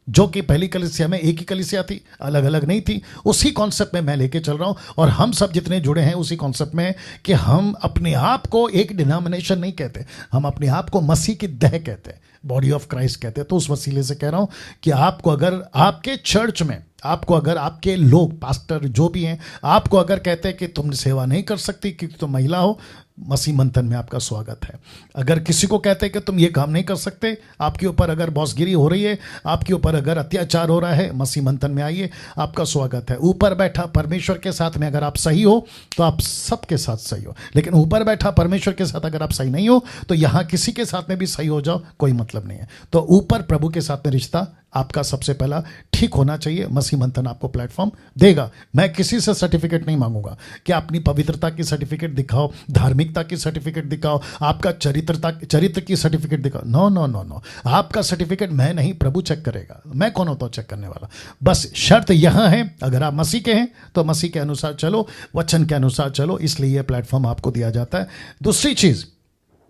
जो कि पहली कलीसिया में एक ही कलीसिया थी, अलग अलग नहीं थी, उसी कॉन्सेप्ट में मैं लेके चल रहा हूं। और हम सब जितने जुड़े हैं उसी कॉन्सेप्ट में कि हम अपने आप को एक डिनोमिनेशन नहीं कहते, हम अपने आप को मसीह की देह कहते हैं, बॉडी ऑफ क्राइस्ट कहते हैं। तो उस वसीले से कह रहा हूं कि आपको अगर आपके चर्च में, आपको अगर आपके लोग, पास्टर जो भी हैं, आपको अगर कहते हैं कि तुम सेवा नहीं कर सकती क्योंकि तुम महिला हो, मसीह मंथन में आपका स्वागत है। अगर किसी को कहते हैं कि तुम ये काम नहीं कर सकते, आपके ऊपर अगर बॉसगिरी हो रही है, आपके ऊपर अगर अत्याचार हो रहा है, मसीह मंथन में आइए, आपका स्वागत है। ऊपर बैठा परमेश्वर के साथ में अगर आप सही हो तो आप सबके साथ सही हो, लेकिन ऊपर बैठा परमेश्वर के साथ अगर आप सही नहीं हो तो यहाँ किसी के साथ में भी सही हो जाओ, कोई मतलब नहीं है। तो ऊपर प्रभु के साथ में रिश्ता आपका सबसे पहला ठीक होना चाहिए। मसीह मंथन आपको प्लेटफॉर्म देगा। मैं किसी से सर्टिफिकेट नहीं मांगूंगा कि अपनी पवित्रता की सर्टिफिकेट दिखाओ, धार्मिकता की सर्टिफिकेट दिखाओ, आपका चरित्र की सर्टिफिकेट दिखाओ। नो नो नो नो, आपका सर्टिफिकेट मैं नहीं, प्रभु चेक करेगा। मैं कौन होता हूं चेक करने वाला? बस शर्त यहां है, अगर आप मसीह के हैं तो मसीह के अनुसार चलो, वचन के अनुसार चलो, इसलिए यह प्लेटफॉर्म आपको दिया जाता है। दूसरी चीज,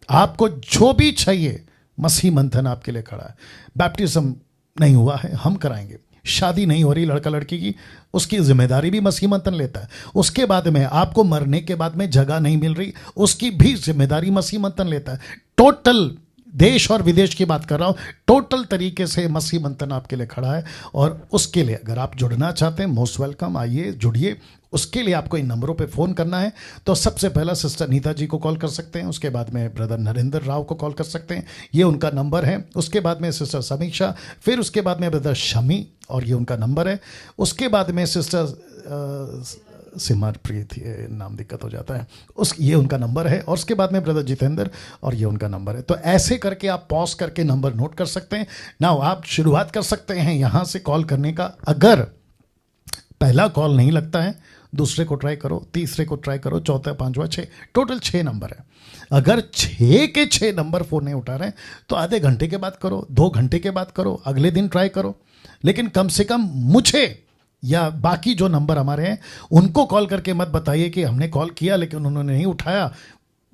आपको जो भी चाहिए, मसीह मंथन आपके लिए खड़ा है। बैप्टिज्म नहीं हुआ है, हम कराएंगे। शादी नहीं हो रही लड़का लड़की की, उसकी जिम्मेदारी भी मसीह मंथन लेता है। उसके बाद में आपको मरने के बाद में जगह नहीं मिल रही, उसकी भी जिम्मेदारी मसीह मंथन लेता है। टोटल देश और विदेश की बात कर रहा हूं, टोटल तरीके से मसीह मंथन आपके लिए खड़ा है। और उसके लिए अगर आप जुड़ना चाहते हैं, मोस्ट वेलकम, आइए जुड़िए। उसके लिए आपको इन नंबरों पे फ़ोन करना है। तो सबसे पहला सिस्टर नीता जी को कॉल कर सकते हैं, उसके बाद में ब्रदर नरेंद्र राव को कॉल कर सकते हैं, ये उनका नंबर है। उसके बाद में सिस्टर समीक्षा, फिर उसके बाद में ब्रदर शमी, और ये उनका नंबर है। उसके बाद में सिस्टर सिमरप्रीत, ये नाम दिक्कत हो जाता है, ये उनका नंबर है। और उसके बाद में ब्रदर जितेंद्र, और ये उनका नंबर है। तो ऐसे करके आप पॉज करके नंबर नोट कर सकते हैं। नाउ आप शुरुआत कर सकते हैं यहाँ से कॉल करने का। अगर पहला कॉल नहीं लगता है, दूसरे को ट्राई करो, तीसरे को ट्राई करो, चौथा, पांचवा, 6, टोटल 6 नंबर है। अगर 6 के 6 नंबर फ़ोन नहीं उठा रहे हैं तो आधे घंटे के बाद करो, 2 घंटे के बाद करो, अगले दिन ट्राई करो। लेकिन कम से कम मुझे या बाकी जो नंबर हमारे हैं उनको कॉल करके मत बताइए कि हमने कॉल किया लेकिन उन्होंने नहीं उठाया,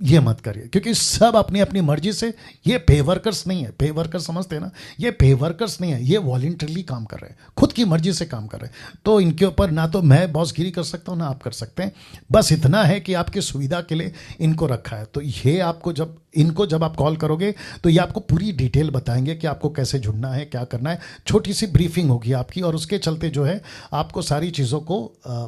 ये मत करिए, क्योंकि सब अपनी अपनी मर्जी से, ये पे वर्कर्स नहीं है। पे वर्कर्स समझते हैं ना, ये पे वर्कर्स नहीं है, ये वॉलंटरीली काम कर रहे हैं, खुद की मर्जी से काम कर रहे हैं। तो इनके ऊपर ना तो मैं बॉसगिरी कर सकता हूँ ना आप कर सकते हैं। बस इतना है कि आपकी सुविधा के लिए इनको रखा है। तो ये आपको जब आप कॉल करोगे तो ये आपको पूरी डिटेल बताएंगे कि आपको कैसे जुड़ना है, क्या करना है। छोटी सी ब्रीफिंग होगी आपकी, और उसके चलते जो है आपको सारी चीज़ों को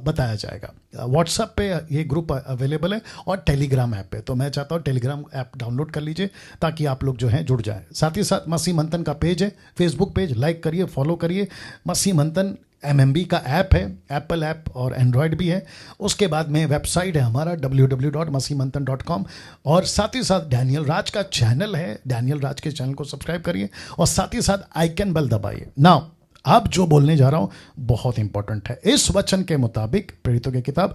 बताया जाएगा। व्हाट्सएप पे ये ग्रुप अवेलेबल है और टेलीग्राम ऐप पे। तो मैं चाहता हूँ टेलीग्राम ऐप डाउनलोड कर लीजिए ताकि आप लोग जो हैं जुड़ जाएं। साथ ही साथ मसीह मंथन का पेज है, फेसबुक पेज, लाइक करिए, फॉलो करिए। मसीह मंथन MMB का ऐप है, एप्पल ऐप और एंड्रॉयड भी है। उसके बाद में वेबसाइट है हमारा www.masihmanthan.com, और साथ ही साथ डैनियल राज का चैनल है, डैनियल राज के चैनल को सब्सक्राइब करिए, और साथ ही साथ आइकन बेल दबाइए। नाउ अब जो बोलने जा रहा हूं बहुत इंपॉर्टेंट है। इस वचन के मुताबिक, प्रेरितों की किताब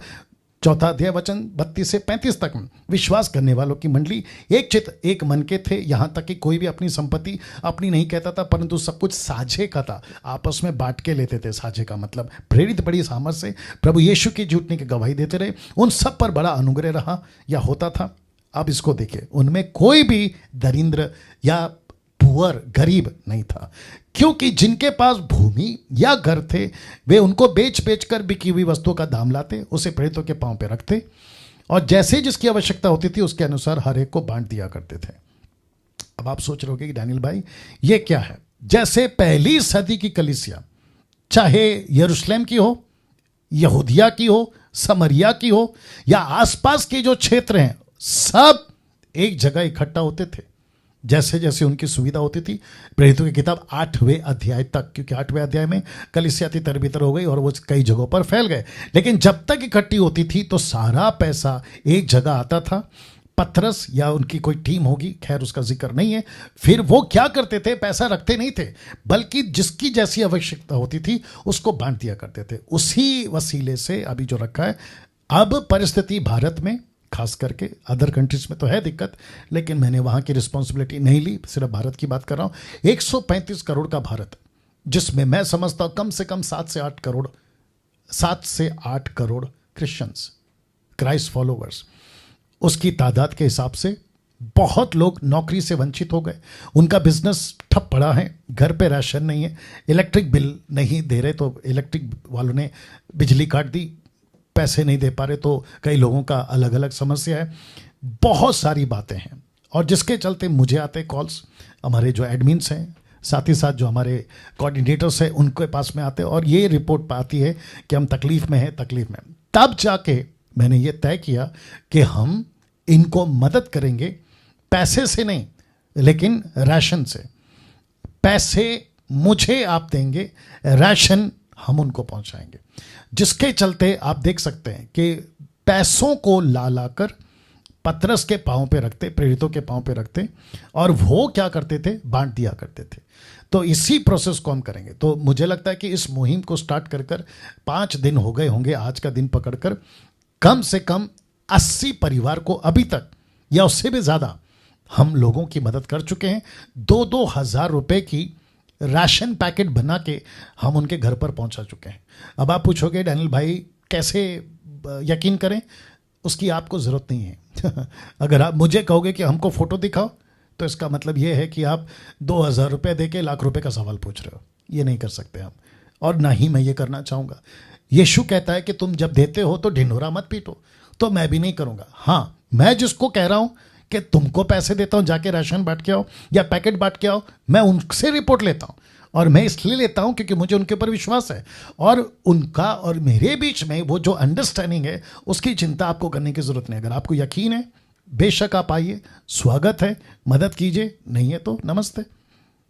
चौथा अध्याय वचन 32 से 35 तक में विश्वास करने वालों की मंडली एक चित्त एक मन के थे, यहां तक कि कोई भी अपनी संपत्ति अपनी नहीं कहता था, परंतु सब कुछ साझे का था, आपस में बांट के लेते थे। साझे का मतलब प्रेरित बड़ी सामर्थ से प्रभु यीशु की झूठने की गवाही देते रहे, उन सब पर बड़ा अनुग्रह रहा या होता था। अब इसको देखिए, उनमें कोई भी दरिद्र या पुअर गरीब नहीं था, क्योंकि जिनके पास भूमि या घर थे वे उनको बेच बेच कर बिकी हुई वस्तुओं का दाम लाते, उसे प्रेरितों के पांव पे रखते और जैसे जिसकी आवश्यकता होती थी उसके अनुसार हर एक को बांट दिया करते थे। अब आप सोच रहे होंगे कि डैनियल भाई ये क्या है? जैसे पहली सदी की कलीसिया, चाहे यरूशलेम की हो, यहूदिया की हो, समरिया की हो या आसपास के जो क्षेत्र हैं, सब एक जगह इकट्ठा होते थे जैसे जैसे उनकी सुविधा होती थी। प्रेरितों की किताब 8वें अध्याय तक, क्योंकि 8वें अध्याय में कलीसिया तितर-बितर हो गई और वो कई जगहों पर फैल गए, लेकिन जब तक इकट्ठी होती थी तो सारा पैसा एक जगह आता था। पतरस या उनकी कोई टीम होगी, खैर उसका जिक्र नहीं है, फिर वो क्या करते थे, पैसा रखते नहीं थे, बल्कि जिसकी जैसी आवश्यकता होती थी उसको बांट दिया करते थे। उसी वसीले से अभी जो रखा है, अब परिस्थिति भारत में, खास करके अदर कंट्रीज में तो है दिक्कत, लेकिन मैंने वहाँ की रिस्पॉन्सिबिलिटी नहीं ली, सिर्फ भारत की बात कर रहा हूँ। 135 करोड़ का भारत, जिसमें मैं समझता हूँ कम से कम 7 से 8 करोड़ क्रिश्चियंस, क्राइस्ट फॉलोवर्स, उसकी तादाद के हिसाब से बहुत लोग नौकरी से वंचित हो गए, उनका बिजनेस ठप पड़ा है, घर पे राशन नहीं है, इलेक्ट्रिक बिल नहीं दे रहे तो इलेक्ट्रिक वालों ने बिजली काट दी, पैसे नहीं दे पा रहे तो कई लोगों का अलग अलग समस्या है, बहुत सारी बातें हैं। और जिसके चलते मुझे आते कॉल्स, हमारे जो एडमिन्स हैं, साथ ही साथ जो हमारे कोऑर्डिनेटर्स हैं, उनके पास में आते और ये रिपोर्ट आती है कि हम तकलीफ में हैं, तकलीफ में। तब जाके मैंने ये तय किया कि हम इनको मदद करेंगे, पैसे से नहीं लेकिन राशन से। पैसे मुझे आप देंगे, राशन हम उनको पहुंचाएंगे, जिसके चलते आप देख सकते हैं कि पैसों को ला लाकर पतरस के पांव पे रखते, प्रेरितों के पांव पे रखते और वो क्या करते थे, बांट दिया करते थे। तो इसी प्रोसेस को हम करेंगे। तो मुझे लगता है कि इस मुहिम को स्टार्ट कर 5 दिन हो गए होंगे, आज का दिन पकड़कर कम से कम 80 परिवार को अभी तक या उससे भी ज़्यादा हम लोगों की मदद कर चुके हैं। 2-2 हज़ार रुपए की राशन पैकेट बना के हम उनके घर पर पहुंचा चुके हैं। अब आप पूछोगे डैनियल भाई कैसे यकीन करें, उसकी आपको ज़रूरत नहीं है। अगर आप मुझे कहोगे कि हमको फ़ोटो दिखाओ तो इसका मतलब ये है कि आप 2000 रुपये दे के लाख रुपए का सवाल पूछ रहे हो। ये नहीं कर सकते हम, और ना ही मैं ये करना चाहूँगा। यीशु कहता है कि तुम जब देते हो तो ढिंढोरा मत पीटो, तो मैं भी नहीं करूँगा। हाँ, मैं जिसको कह रहा हूँ कि तुमको पैसे देता हूँ, जाके राशन बांट के आओ या पैकेट बांट के आओ, मैं उनसे रिपोर्ट लेता हूँ। और मैं इसलिए लेता हूँ क्योंकि मुझे उनके ऊपर विश्वास है, और उनका और मेरे बीच में वो जो अंडरस्टैंडिंग है उसकी चिंता आपको करने की ज़रूरत नहीं। अगर आपको यकीन है, बेशक आप आइए, स्वागत है, मदद कीजिए, नहीं है तो नमस्ते।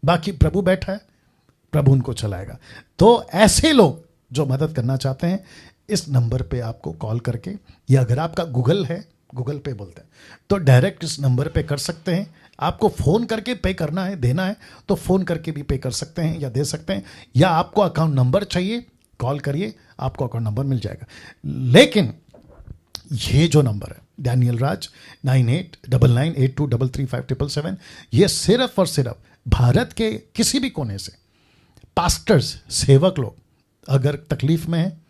बाकी प्रभु बैठा है, प्रभु उनको चलाएगा। तो ऐसे लोग जो मदद करना चाहते हैं, इस नंबर पे आपको कॉल करके, या अगर आपका गूगल है, गूगल पे बोलते हैं, तो डायरेक्ट इस नंबर पे कर सकते हैं। आपको फ़ोन करके पे करना है, देना है तो फ़ोन करके भी पे कर सकते हैं या दे सकते हैं, या आपको अकाउंट नंबर चाहिए, कॉल करिए, आपको अकाउंट नंबर मिल जाएगा। लेकिन ये जो नंबर है डैनियल राज 989982335777, ये सिर्फ और सिर्फ भारत के किसी भी कोने से पास्टर्स, सेवक लोग अगर तकलीफ में हैं,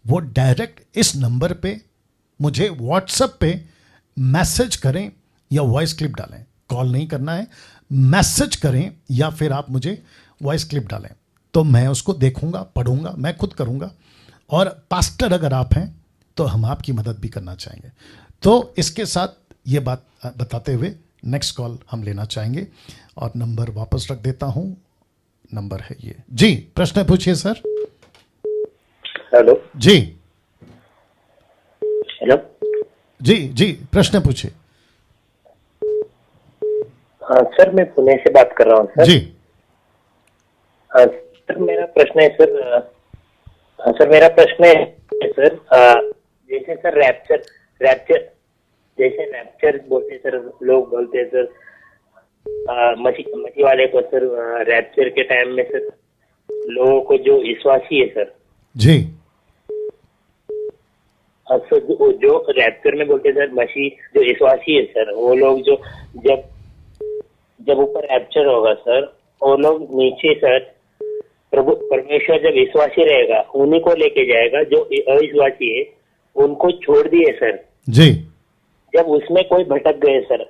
वो डायरेक्ट इस नंबर पे मुझे व्हाट्सएप पे मैसेज करें या वॉइस क्लिप डालें। कॉल नहीं करना है, मैसेज करें या फिर आप मुझे वॉइस क्लिप डालें, तो मैं उसको देखूंगा, पढ़ूंगा, मैं खुद करूंगा। और पास्टर अगर आप हैं तो हम आपकी मदद भी करना चाहेंगे। तो इसके साथ ये बात बताते हुए नेक्स्ट कॉल हम लेना चाहेंगे, और नंबर वापस रख देता हूं। नंबर है ये। जी, प्रश्न पूछिए सर। हेलो जी। हेलो जी, प्रश्न पूछिए। हाँ सर, मैं पुणे से बात कर रहा हूँ सर। जी। हाँ सर, मेरा प्रश्न है सर। सर जैसे सर रैप्चर बोलते सर, लोग बोलते हैं सर, मसीह वाले को सर, रैप्चर के टाइम में सर लोगों को जो विश्वासी है सर जी, सर जो रैप्चर में बोलते हैं सर, मसीह जो विश्वासी है सर, वो लोग जो जब ऊपर रैप्चर होगा सर, वो लोग नीचे सर, प्रभु परमेश्वर जब विश्वासी रहेगा उन्हीं को लेके जाएगा, जो अविश्वासी है उनको छोड़ दिए सर जी। जब उसमें कोई भटक गए सर,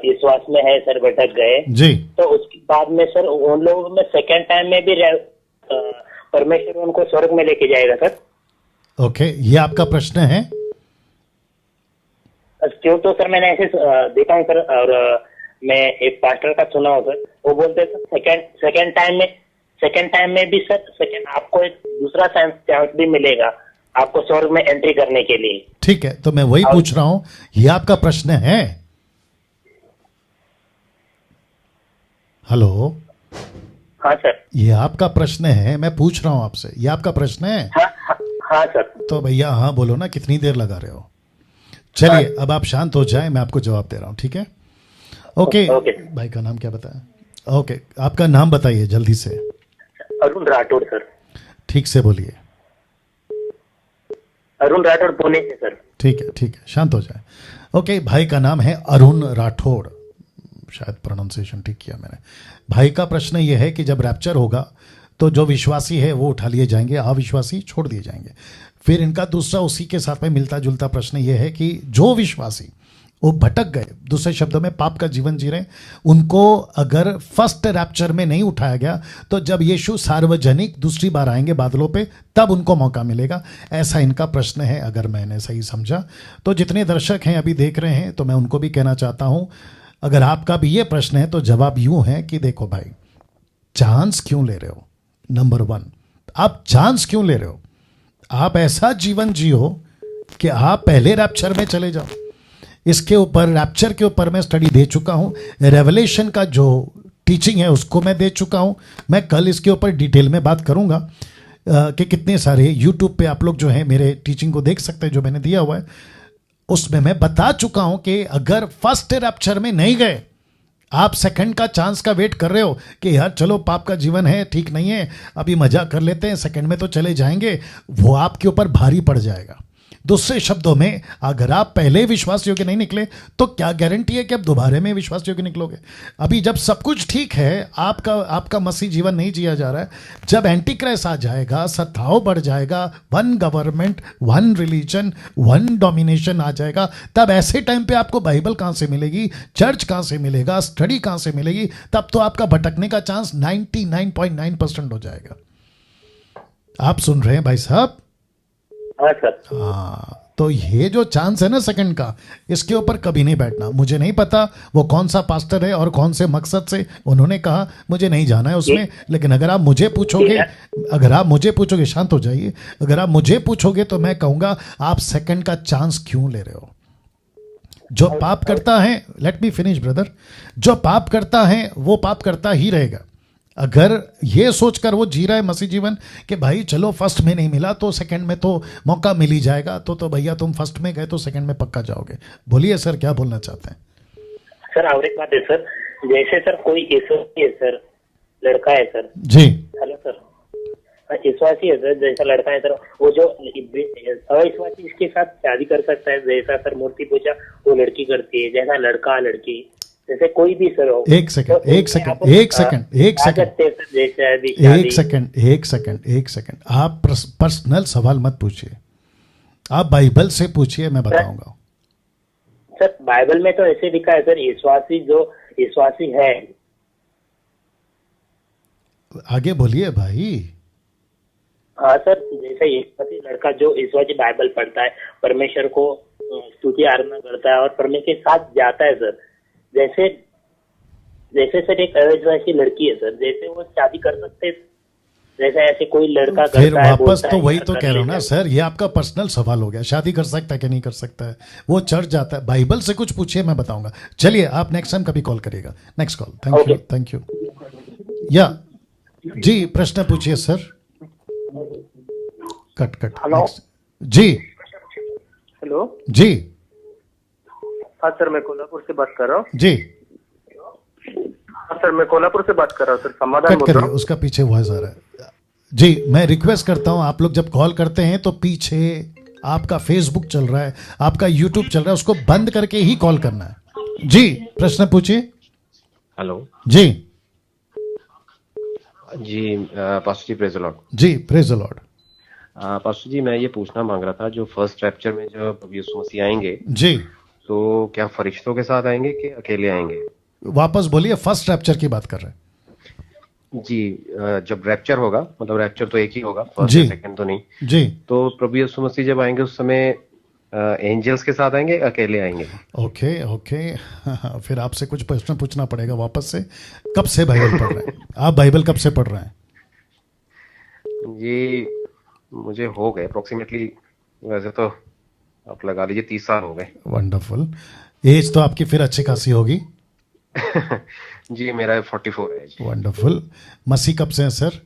विश्वास में है सर, भटक गए जी, तो उसके बाद में सर उन लोगों में सेकेंड टाइम में भी परमेश्वर उनको स्वर्ग में लेके जाएगा सर। ओके, ये आपका प्रश्न है? क्यों, तो सर मैंने ऐसे देखा है सर, और मैं एक पास्टर का सुना हूँ सर, वो बोलते हैं सर सेकेंड टाइम में भी सर आपको एक दूसरा चांस भी मिलेगा आपको स्वर्ग में एंट्री करने के लिए। ठीक है, तो मैं वही पूछ रहा हूं, ये आपका प्रश्न है? हेलो, हाँ सर, ये आपका प्रश्न है? मैं पूछ रहा हूं आपसे, ये आपका प्रश्न है? हाँ सर। तो भैया हाँ बोलो ना, कितनी देर लगा रहे हो? चलिए अब आप शांत हो जाए, मैं आपको जवाब दे रहा हूं, ठीक है? ओके, भाई का नाम क्या बताया? ओके, आपका नाम बताइए जल्दी से। अरुण राठौड़ सर। ठीक से बोलिए। अरुण राठौड़, पुणे से सर। ठीक है, शांत हो जाए। ओके, भाई का नाम है अरुण राठौड़, शायद प्रोनाउंसिएशन ठीक किया मैंने। भाई का प्रश्न यह है कि जब रैप्चर होगा तो जो विश्वासी है वो उठा लिए जाएंगे, अविश्वासी छोड़ दिए जाएंगे। फिर इनका दूसरा उसी के साथ में मिलता जुलता प्रश्न यह है कि जो विश्वासी वो भटक गए, दूसरे शब्दों में पाप का जीवन जी रहे, उनको अगर फर्स्ट रैप्चर में नहीं उठाया गया तो जब यीशु सार्वजनिक दूसरी बार आएंगे बादलों पे तब उनको मौका मिलेगा। ऐसा इनका प्रश्न है, अगर मैंने सही समझा। तो जितने दर्शक हैं अभी देख रहे हैं, तो मैं उनको भी कहना चाहता हूं, अगर आपका भी ये प्रश्न है तो जवाब यूं है कि देखो भाई, चांस क्यों ले रहे हो? नंबर 1, आप चांस क्यों ले रहे हो? आप ऐसा जीवन जियो कि आप पहले रैप्चर में चले जाओ। इसके ऊपर, रैप्चर के ऊपर मैं स्टडी दे चुका हूं, रेवलेशन का जो टीचिंग है उसको मैं दे चुका हूं। मैं कल इसके ऊपर डिटेल में बात करूंगा कि कितने सारे यूट्यूब पे आप लोग जो है मेरे टीचिंग को देख सकते हैं, जो मैंने दिया हुआ है उसमें मैं बता चुका हूं कि अगर फर्स्ट रैप्चर में नहीं गए, आप सेकंड का चांस का वेट कर रहे हो कि यार चलो पाप का जीवन है, ठीक नहीं है, अभी मजा कर लेते हैं, सेकंड में तो चले जाएंगे, वो आपके ऊपर भारी पड़ जाएगा। दूसरे शब्दों में, अगर आप पहले विश्वास योग्य नहीं निकले तो क्या गारंटी है कि आप दोबारा में विश्वास योग्य निकलोगे? अभी जब सब कुछ ठीक है, आपका मसीह जीवन नहीं जिया जा रहा है, जब एंटी क्राइस्ट आ जाएगा, सत्ताव बढ़ जाएगा, 1 गवर्नमेंट, 1 रिलीजन, 1 डोमिनेशन आ जाएगा, तब ऐसे टाइम पे आपको बाइबल कहां से मिलेगी, चर्च कहां से मिलेगा, स्टडी कहां से मिलेगी? तब तो आपका भटकने का चांस 99.9% हो जाएगा। आप सुन रहे हैं भाई साहब? हाँ, तो ये जो चांस है ना सेकंड का, इसके ऊपर कभी नहीं बैठना। मुझे नहीं पता वो कौन सा पास्टर है और कौन से मकसद से उन्होंने कहा, मुझे नहीं जाना है उसमें। लेकिन अगर आप मुझे पूछोगे, शांत हो जाइए, अगर आप मुझे पूछोगे तो मैं कहूंगा आप सेकंड का चांस क्यों ले रहे हो? जो पाप करता है, लेट मी फिनिश ब्रदर, जो पाप करता है वो पाप करता ही रहेगा। अगर ये सोचकर वो जी रहा है मसीह जीवन कि भाई चलो फर्स्ट में नहीं मिला तो सेकंड में तो मौका मिल ही जाएगा, तो भैया तुम फर्स्ट में गए तो सेकंड में पक्का जाओगे। बोलिए सर, क्या बोलना चाहते हैं? सर और एक बात है सर, जैसे सर कोई विश्वासी है सर, लड़का है सर जी, हेलो सर, विश्वासी है सर, जैसा लड़का है सर, वो जो अविश्वासी इसके साथ शादी कर सकता है, जैसा सर मूर्ति पूजा वो लड़की करती है, जैसा लड़का लड़की, जैसे कोई भी सर हो। एक सेकंड, आप पर्सनल सवाल मत पूछिए, आप बाइबल से पूछिए, मैं बताऊंगा। सर बाइबल में तो ऐसे लिखा है सर, विश्वासी है। आगे बोलिए भाई। हाँ सर, जैसे विश्वासी लड़का जो विश्वासी बाइबल पढ़ता है, परमेश्वर को स्तुति आराधना करता है और परमेश्वर के साथ जाता है सर, जैसे सर एक अविश्वासी लड़की है सर, जैसे वो शादी कर सकते हैं, जैसे ऐसे कोई लड़का फिर करता है, वापस तो वही तो कह रहा हूँ ना सर, ये आपका पर्सनल सवाल हो गया। शादी कर सकता है कि नहीं कर सकता है, वो चर्च जाता है, बाइबल से कुछ पूछिए, मैं बताऊंगा। चलिए, आप नेक्स्ट टाइम कभी कॉल करिएगा। Next call, thank you. या जी, प्रश्न पूछिए सर। कट। हेलो जी, हेलो जी, हाँ सर, मैं कोल्हापुर से बात कर रहा हूँ। जी हाँ सर, मैं कोल्हापुर से बात कर रहा हूँ सर, समाधान बोल रहा हूँ। उसका पीछे वॉइस आ रहा है। जी, मैं रिक्वेस्ट करता हूँ, आप लोग जब कॉल करते हैं तो पीछे आपका फेसबुक चल रहा है, आपका यूट्यूब चल रहा है, उसको बंद करके ही कॉल करना है। जी, प्रश्न पूछिए। हेलो जी जी, पास्टर जी प्रेज द लॉर्ड। जी, प्रेज द लॉर्ड। पास्टर जी, मैं ये पूछना मांग रहा था, जो फर्स्ट रैप्चर में जब प्रभु यीशु मसीह आएंगे जी, तो क्या फरिश्तों के साथ आएंगे कि अकेले आएंगे? वापस बोलिए, फर्स्ट रैप्चर की बात कर रहे हैं जी। जब रैप्चर होगा, मतलब रैप्चर तो एक ही होगा, फर्स्ट जी। या सेकंड तो नहीं। जी, तो प्रभु यीशु मसीह जब आएंगे उस समय एंजल्स के साथ आएंगे, अकेले आएंगे? Okay okay. फिर आपसे कुछ प्रश्न पूछना पड़ेगा वापस से। कब से बाइबल पढ़ रहे हैं आप? बाइबल कब से पढ़ रहे हैं? ये मुझे हो गए अप्रोक्सीमेटली, वैसे तो आप लगा लीजिए 30 साल हो गए। वंडरफुल। एज तो आपकी फिर अच्छी खासी होगी। जी, मेरा 44 है जी। वंडरफुल। मसीह कब से हैं सर?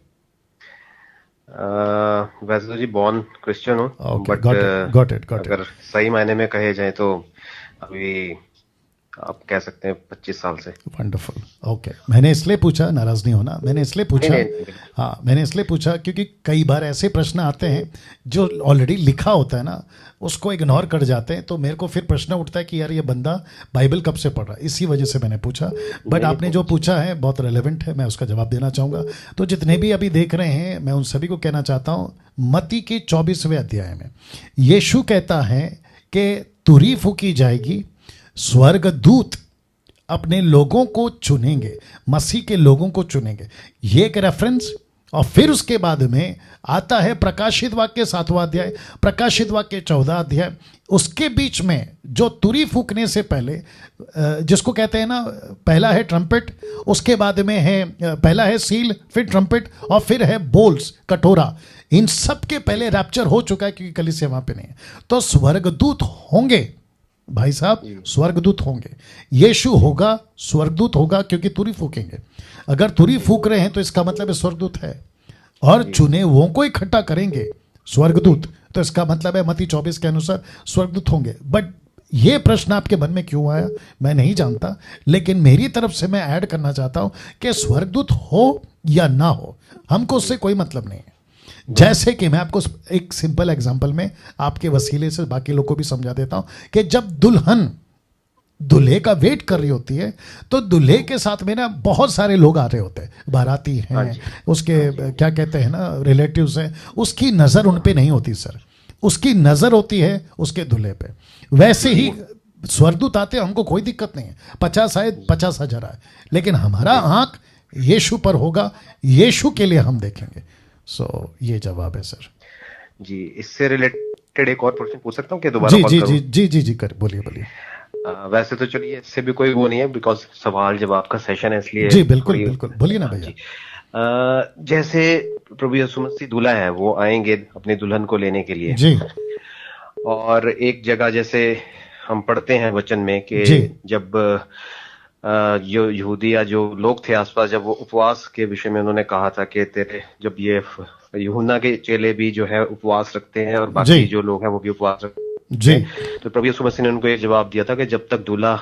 वैसे तो जी बॉर्न क्रिश्चियन हूँ, Okay, बट got it. अगर सही मायने में कहे जाए तो अभी आप कह सकते हैं 25 साल से। वंडरफुल। ओके, मैंने इसलिए पूछा, नाराज नहीं होना, मैंने इसलिए पूछा, नहीं। हाँ मैंने इसलिए पूछा क्योंकि कई बार ऐसे प्रश्न आते हैं जो ऑलरेडी लिखा होता है ना, उसको इग्नोर कर जाते हैं, तो मेरे को फिर प्रश्न उठता है कि यार ये बंदा बाइबल कब से पढ़ रहा है। इसी वजह से मैंने पूछा। बट आपने जो पूछा है बहुत रेलेवेंट है, मैं उसका जवाब देना चाहूँगा। तो जितने भी अभी देख रहे हैं, मैं उन सभी को कहना चाहता हूँ, मत्ती के 24वें अध्याय में यीशु कहता है कि तुरी फूकी जाएगी, स्वर्गदूत अपने लोगों को चुनेंगे, मसीह के लोगों को चुनेंगे। ये एक रेफरेंस। और फिर उसके बाद में आता है प्रकाशित वाक्य 7वां अध्याय, प्रकाशित वाक्य 14 अध्याय। उसके बीच में जो तुरी फूकने से पहले, जिसको कहते हैं ना, पहला है ट्रम्पेट, उसके बाद में है, पहला है सील, फिर ट्रम्पेट, और फिर है बोल्स, कटोरा। इन सब के पहले रैप्चर हो चुका है क्योंकि कलीसिया वहां पे नहीं है। तो स्वर्गदूत होंगे भाई साहब, स्वर्गदूत होंगे। यीशु होगा, स्वर्गदूत होगा, क्योंकि तुरी फूकेंगे। अगर तुरी फूक रहे हैं तो इसका मतलब है स्वर्गदूत है, और चुने हुओं को इकट्ठा करेंगे स्वर्गदूत, तो इसका मतलब है मत्ती 24 के अनुसार स्वर्गदूत होंगे। बट ये प्रश्न आपके मन में क्यों आया मैं नहीं जानता, लेकिन मेरी तरफ से मैं ऐड करना चाहता हूं कि स्वर्गदूत हो या ना हो, हमको उससे कोई मतलब नहीं है। जैसे कि मैं आपको एक सिंपल एग्जांपल में आपके वसीले से बाकी लोग को भी समझा देता हूं कि जब दुल्हन दूल्हे का वेट कर रही होती है, तो दूल्हे के साथ में ना बहुत सारे लोग आ रहे होते हैं, बाराती हैं, उसके क्या कहते हैं ना, रिलेटिव्स हैं। उसकी नज़र उन पे नहीं होती सर, उसकी नज़र होती है उसके दूल्हे पे। वैसे ही स्वर्गदूत आते हैं, हमको कोई दिक्कत नहीं है, 50 आए 50,000 आए, लेकिन हमारा आंख यीशु पर होगा, यीशु के लिए हम देखेंगे। ये जवाब है सर जी। इससे रिलेटेड एक और प्रश्न पूछ सकता हूँ कि दोबारा कॉल करूं? जी कर बोलिए। वैसे तो चलिए इससे भी कोई वो नहीं है, बिकॉज सवाल जवाब का सेशन है, इसलिए जी बिल्कुल बोलिए ना भैया। जैसे प्रभु यीशु मसीह दूल्हा है, वो आएंगे अपनी दुल्हन को लेने के लिए जी, और एक जगह जैसे हम पढ़ते हैं वचन में कि जब जो यहूदी या जो लोग थे आसपास, जब वो उपवास के विषय में उन्होंने कहा था कि तेरे, जब ये यूहन्ना के चेले भी जो है उपवास रखते हैं और बाकी जो लोग हैं वो भी उपवास रखते हैं, तो प्रभु यीशु मसीह ने उनको ये जवाब दिया था कि जब तक दूल्हा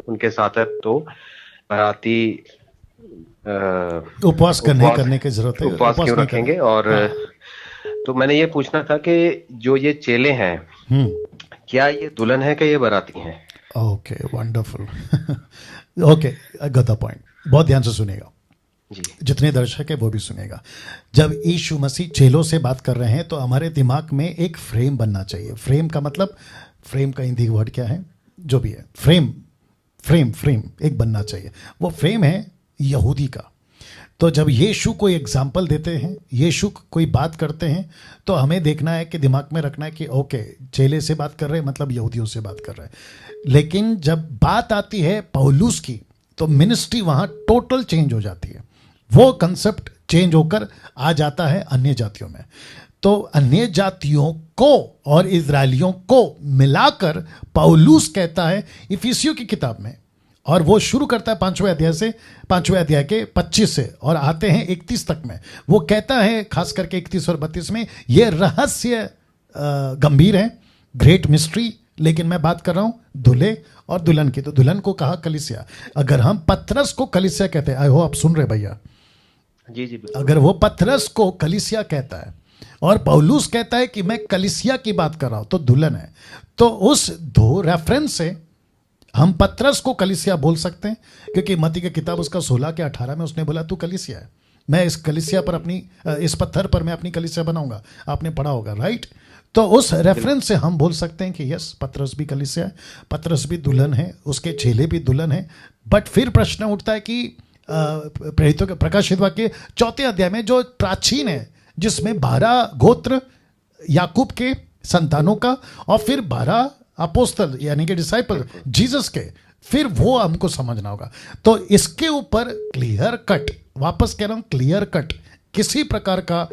उनके साथ है तो बाराती उपवास करने की जरूरत है, उपवास क्यों रखेंगे। और तो मैंने ये पूछना था कि जो ये चेले हैं, क्या ये दुल्हन है कि ये बाराती हैं? Okay, wonderful. Okay, got the point. बहुत ध्यान से सुनेगा जी, जितने दर्शक है वो भी सुनेगा। जब यीशु मसीह चेलों से बात कर रहे हैं तो हमारे दिमाग में एक फ्रेम बनना चाहिए। फ्रेम का मतलब, फ्रेम का हिंदी वर्ड क्या है, जो भी है, फ्रेम एक बनना चाहिए। वो फ्रेम है यहूदी का। तो जब यीशु कोई एग्जाम्पल देते हैं, यीशु कोई बात करते हैं, तो हमें देखना है कि दिमाग में रखना है कि ओके, चेले से बात कर रहे हैं मतलब यहूदियों से बात कर रहे हैं। लेकिन जब बात आती है पौलुस की, तो मिनिस्ट्री वहाँ टोटल चेंज हो जाती है। वो कंसेप्ट चेंज होकर आ जाता है अन्य जातियों में। तो अन्य जातियों को और इजरायलियों को मिलाकर पौलुस कहता है इफिसियों की किताब में, और वो शुरू करता है 5वें अध्याय से, 5वें अध्याय के 25 से और आते हैं 31 तक में। वो कहता है खास करके 31 और 32 में, ये रहस्य गंभीर है, ग्रेट मिस्ट्री। लेकिन मैं बात कर रहा हूं दूल्हे और दुल्हन की। तो दुल्हन को कहा कलीसिया। अगर हम पतरस को कलीसिया कहते हैं, आई हो आप सुन रहे भैया, जी, अगर वो पतरस को कलीसिया कहता है और पौलुस कहता है कि मैं कलीसिया की बात कर रहा हूं, तो दुल्हन है। तो उस दो रेफरेंस से हम पतरस को कलीसिया बोल सकते हैं, क्योंकि मत्ती की किताब उसका 16 के 18 में उसने बोला तू कलीसिया है, मैं इस कलीसिया पर इस पत्थर पर मैं अपनी कलीसिया बनाऊंगा। आपने पढ़ा होगा, राइट? तो उस रेफरेंस से हम बोल सकते हैं कि यस, पतरस भी कलीसिया है, पतरस भी दुल्हन है, उसके चेले भी दुल्हन है। बट फिर प्रश्न उठता है कि प्रेरितों के प्रकाशित वाक्य 4 अध्याय में जो प्राचीन है, जिसमें 12 गोत्र याकूब के संतानों का और फिर 12 अपोस्तल यानी कि डिसाइपल जीसस के, फिर वो हमको समझना होगा। तो इसके ऊपर क्लियर कट, वापस कह रहा हूं, क्लियर कट किसी प्रकार का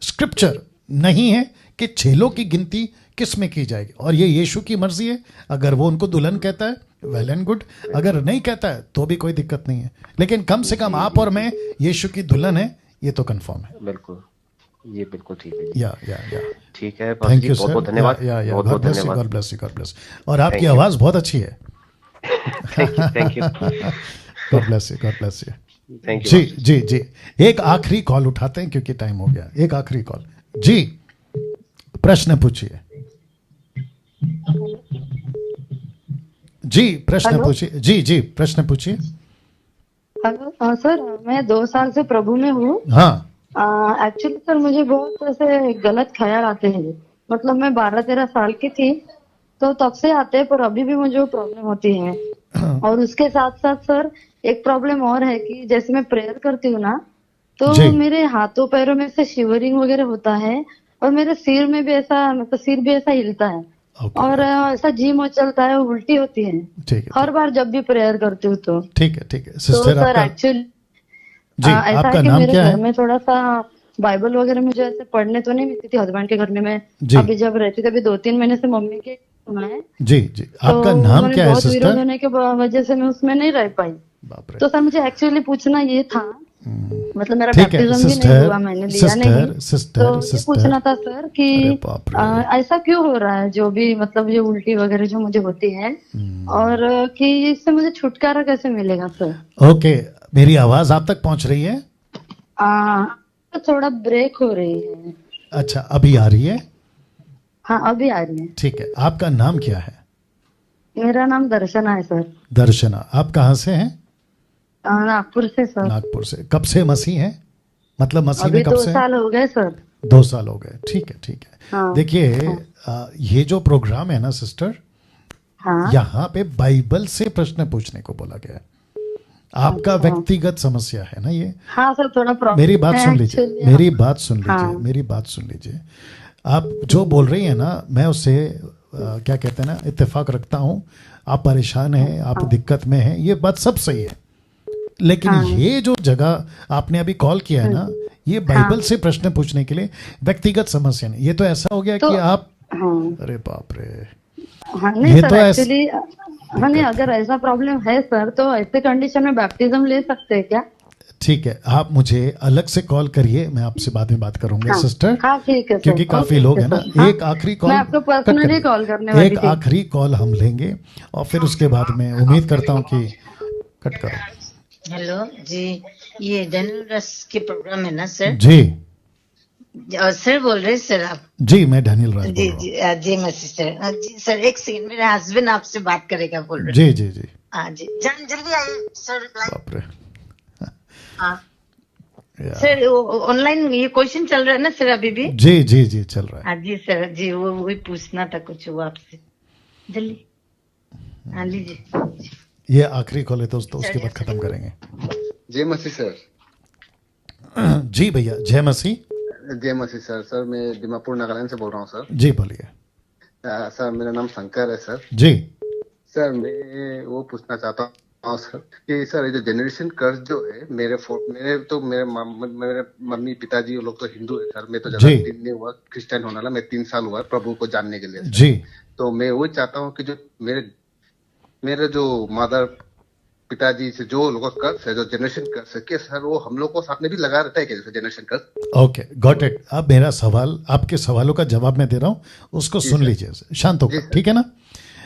स्क्रिप्चर नहीं है कि चेलों की गिनती किस में की जाएगी। और ये यीशु की मर्जी है, अगर वो उनको दुल्हन कहता है वेल एंड गुड, अगर नहीं कहता है तो भी कोई दिक्कत नहीं है। लेकिन कम से कम आप और मैं यीशु की दुल्हन है, ये तो कंफर्म है। बिल्कुल, ये बिल्कुल ठीक है। या ठीक है, थैंक यू बहुत बहुत धन्यवाद। God bless you, God bless you, God bless. और आपकी आवाज बहुत अच्छी है। Thank you God bless you, God bless you. Thank you जी जी। एक आखिरी कॉल उठाते हैं क्योंकि टाइम हो गया। एक आखिरी कॉल जी, प्रश्न पूछिए जी, प्रश्न पूछिए जी, प्रश्न पूछिए। हेलो सर, मैं 2 साल से प्रभु में हूँ। हाँ, एक्चुअली सर मुझे बहुत ऐसे गलत ख्याल आते हैं। मतलब मैं 12-13 साल की थी तो तब से आते हैं, पर अभी भी मुझे प्रॉब्लम होती है। और उसके साथ साथ सर एक प्रॉब्लम और है कि जैसे मैं प्रेयर करती हूँ ना, तो मेरे हाथों पैरों में से शिवरिंग वगैरह होता है, और मेरे सिर में भी ऐसा, मतलब सिर भी ऐसा हिलता है। और ऐसा जी मचलता है, उल्टी होती है हर बार जब भी प्रेयर करती हूँ तो। ठीक है तो सिस्टर, सर एक्चुअली ऐसा है कि मेरे घर में थोड़ा सा बाइबल वगैरह मुझे ऐसे पढ़ने तो नहीं मिलती थी। हस्बैंड के घर में मैं अभी जब रहती थी, अभी 2-3 महीने से मम्मी के है। जी, आपका नाम क्या है सिस्टर? विरोध होने के वजह से मैं उसमें नहीं रह पाई। तो सर मुझे एक्चुअली पूछना ये था, मतलब मेरा बैप्टिज्म भी नहीं हुआ, मैंने लिया नहीं, तो ये पूछना था सर कि ऐसा क्यों हो रहा है, जो भी मतलब ये उल्टी वगैरह जो मुझे होती है, और कि इससे मुझे छुटकारा कैसे मिलेगा सर? ओके, मेरी आवाज आप तक पहुंच रही है? तो थोड़ा ब्रेक हो रही है। अच्छा, अभी आ रही है? हाँ, अभी आ रही है। ठीक है, आपका नाम क्या है? मेरा नाम दर्शना है सर। दर्शना, आप कहाँ से हैं? नागपुर से सर। नागपुर से। कब से मसीह हैं? मतलब मसीह में कब से? 2 साल हो गए सर। 2 साल हो गए, ठीक है। हाँ। देखिए, ये जो प्रोग्राम है ना सिस्टर, हाँ। यहाँ पे बाइबल से प्रश्न पूछने को बोला गया है। आपका व्यक्तिगत समस्या है ना ये? हाँ सर, थोड़ा प्रॉब्लम। मेरी बात सुन लीजिए, मेरी बात सुन लीजिए। आप जो बोल रही हैं ना, मैं उससे क्या कहते हैं ना, इत्तेफाक रखता हूँ। आप परेशान हैं, आप दिक्कत में हैं, ये बात सब सही है। लेकिन ये जो जगह आपने अभी कॉल किया है ना, ये बाइबल से प्रश्न पूछने के लिए व्यक्तिगत समस्या नहीं। ये तो ऐसा हो गया कि आप, अरे बाप रे, नहीं सर, एक्चुअली नहीं, अगर ऐसा प्रॉब्लम है सर तो ऐसे कंडीशन में बैप्टिज्म ले सकते हैं क्या? ठीक है, आप मुझे अलग से कॉल करिए, मैं आपसे बाद में बात करूंगा सिस्टर। हाँ ठीक है, क्योंकि काफी लोग हैं ना। एक आखिरी कॉल, मैं आपको पर्सनली कॉल करने वाली थी। एक आखिरी कॉल हम लेंगे और फिर उसके बाद मैं उम्मीद करता हूँ कि कट करो। हेलो जी, ये डैनियल रस के प्रोग्राम है ना सर? जी सर बोल रहे हैं सर आप? जी, मैं डैनियल राज जी जी मैं सिस्टर जी। सर एक सेकंड, मेरे हस्बैंड आपसे बात करेगा बोल रहे हैं। जी हाँ जी, जान जल्दी आइए सर। बाप रे। हाँ सर, ऑनलाइन ये क्वेश्चन चल रहा है ना सर अभी भी? जी चल रहा है। हाँ जी सर, जी वही पूछना था कुछ वो आपसे, जल्दी। हाँ लीजिए, ये आखिरी कॉल है दोस्तों, उसके बाद खत्म करेंगे। जय मसीह सर। जी भैया, जय मसीह। जय मसीह सर। सर मैं दीमापुर नागालैंड से बोल रहा हूँ सर। जी बोलिए। सर मेरा नाम शंकर है सर। जी सर, मैं वो पूछना चाहता हूँ सर कि सर ये जो जनरेशन कर्ज जो है, मेरे मम्मी पिताजी वो लोग तो हिंदू है सर, मैं तो ज्यादा दिन नहीं हुआ क्रिश्चियन होने वाला, मैं 3 साल हुआ प्रभु को जानने के लिए सर। जी, तो मैं वो चाहता हूँ कि जो मेरे जो माता पिताजी से जो लोगों का कर्ज है, जो जनरेशन कर्ज है, कि सर वो हम लोग को साथ में भी लगा रहता है क्या, जैसे जनरेशन कर्ज? Okay, got it. अब मेरा सवाल, आपके सवालों का जवाब मैं दे रहा हूँ, उसको सुन लीजिए शांत होकर, ठीक है ना?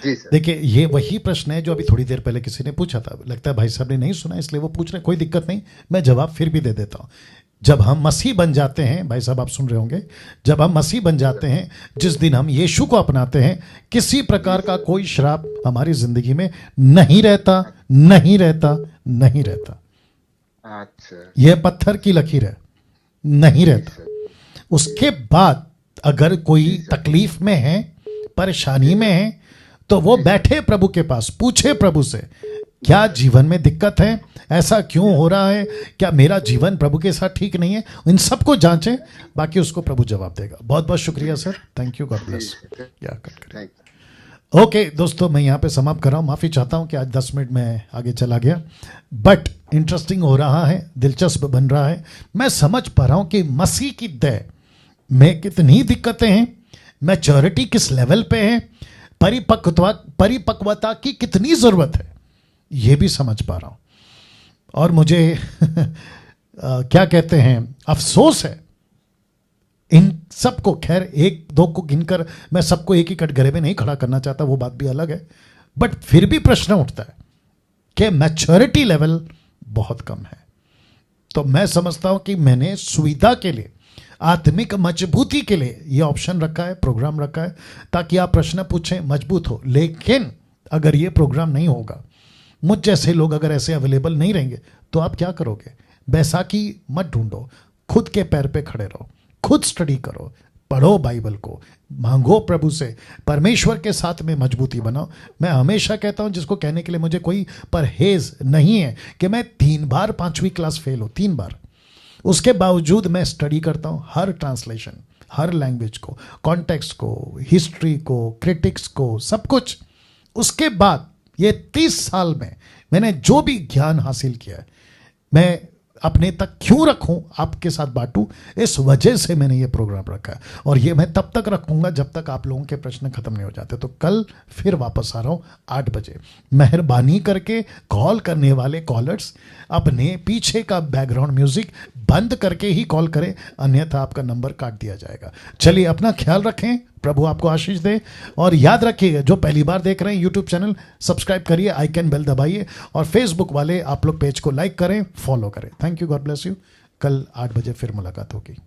जी सर। देखिए, ये वही प्रश्न है जो अभी थोड़ी देर पहले किसी ने पूछा था। लगता है भाई साहब ने नहीं सुना, इसलिए वो पूछ रहे, कोई दिक्कत नहीं, मैं जवाब फिर भी दे देता हूँ। जब हम मसीह बन जाते हैं, भाई साहब आप सुन रहे होंगे, जब हम मसीह बन जाते हैं, जिस दिन हम यीशु को अपनाते हैं, किसी प्रकार का कोई श्राप हमारी जिंदगी में नहीं रहता, नहीं रहता, नहीं रहता। अच्छा, यह पत्थर की लकीर है, नहीं रहता। उसके बाद अगर कोई तकलीफ में है, परेशानी में है, तो वो बैठे प्रभु के पास, पूछे प्रभु से क्या जीवन में दिक्कत है, ऐसा क्यों हो रहा है, क्या मेरा जीवन प्रभु के साथ ठीक नहीं है, इन सबको जांचें, बाकी उसको प्रभु जवाब देगा। बहुत बहुत शुक्रिया sir, thank you, God bless. या कट करें। ओके दोस्तों, मैं यहाँ पे समाप्त कर रहा हूँ। माफ़ी चाहता हूँ कि आज 10 मिनट में आगे चला गया, बट इंटरेस्टिंग हो रहा है, दिलचस्प बन रहा है। मैं समझ पा रहा हूँ कि मसीह की दया में कितनी दिक्कतें हैं, मैच्योरिटी किस लेवल पे है, परिपक्वता की कितनी ज़रूरत है, ये भी समझ पा रहा हूँ। और मुझे क्या कहते हैं, अफसोस है इन सबको। खैर एक दो को गिनकर मैं सबको एक ही कटघरे में नहीं खड़ा करना चाहता, वो बात भी अलग है, बट फिर भी प्रश्न उठता है कि मैच्योरिटी लेवल बहुत कम है। तो मैं समझता हूं कि मैंने सुविधा के लिए, आत्मिक मजबूती के लिए ये ऑप्शन रखा है, प्रोग्राम रखा है, ताकि आप प्रश्न पूछें, मजबूत हो। लेकिन अगर ये प्रोग्राम नहीं होगा, मुझ जैसे लोग अगर ऐसे अवेलेबल नहीं रहेंगे, तो आप क्या करोगे? बैसाखी मत ढूंढो, खुद के पैर पे खड़े रहो, खुद स्टडी करो, पढ़ो बाइबल को, मांगो प्रभु से, परमेश्वर के साथ में मजबूती बनाओ। मैं हमेशा कहता हूं, जिसको कहने के लिए मुझे कोई परहेज नहीं है, कि मैं 3 बार 5वीं क्लास फेल हूं, 3 बार, उसके बावजूद मैं स्टडी करता हूं हर ट्रांसलेशन, हर लैंग्वेज को, कॉन्टेक्स्ट को, हिस्ट्री को, क्रिटिक्स को, सब कुछ। उसके बाद ये 30 साल में मैंने जो भी ज्ञान हासिल किया है, मैं अपने तक क्यों रखूं, आपके साथ बांटूं, इस वजह से मैंने ये प्रोग्राम रखा है। और ये मैं तब तक रखूंगा जब तक आप लोगों के प्रश्न खत्म नहीं हो जाते। तो कल फिर वापस आ रहा हूं 8 बजे। मेहरबानी करके कॉल करने वाले कॉलर्स अपने पीछे का बैकग्राउंड म्यूजिक बंद करके ही कॉल करें, अन्यथा आपका नंबर काट दिया जाएगा। चलिए, अपना ख्याल रखें, प्रभु आपको आशीष दे। और याद रखिएगा, जो पहली बार देख रहे हैं यूट्यूब चैनल, सब्सक्राइब करिए, आइकन बेल दबाइए, और फेसबुक वाले आप लोग पेज को लाइक करें, फॉलो करें। Thank you, God bless you. कल 8 बजे फिर मुलाकात होगी।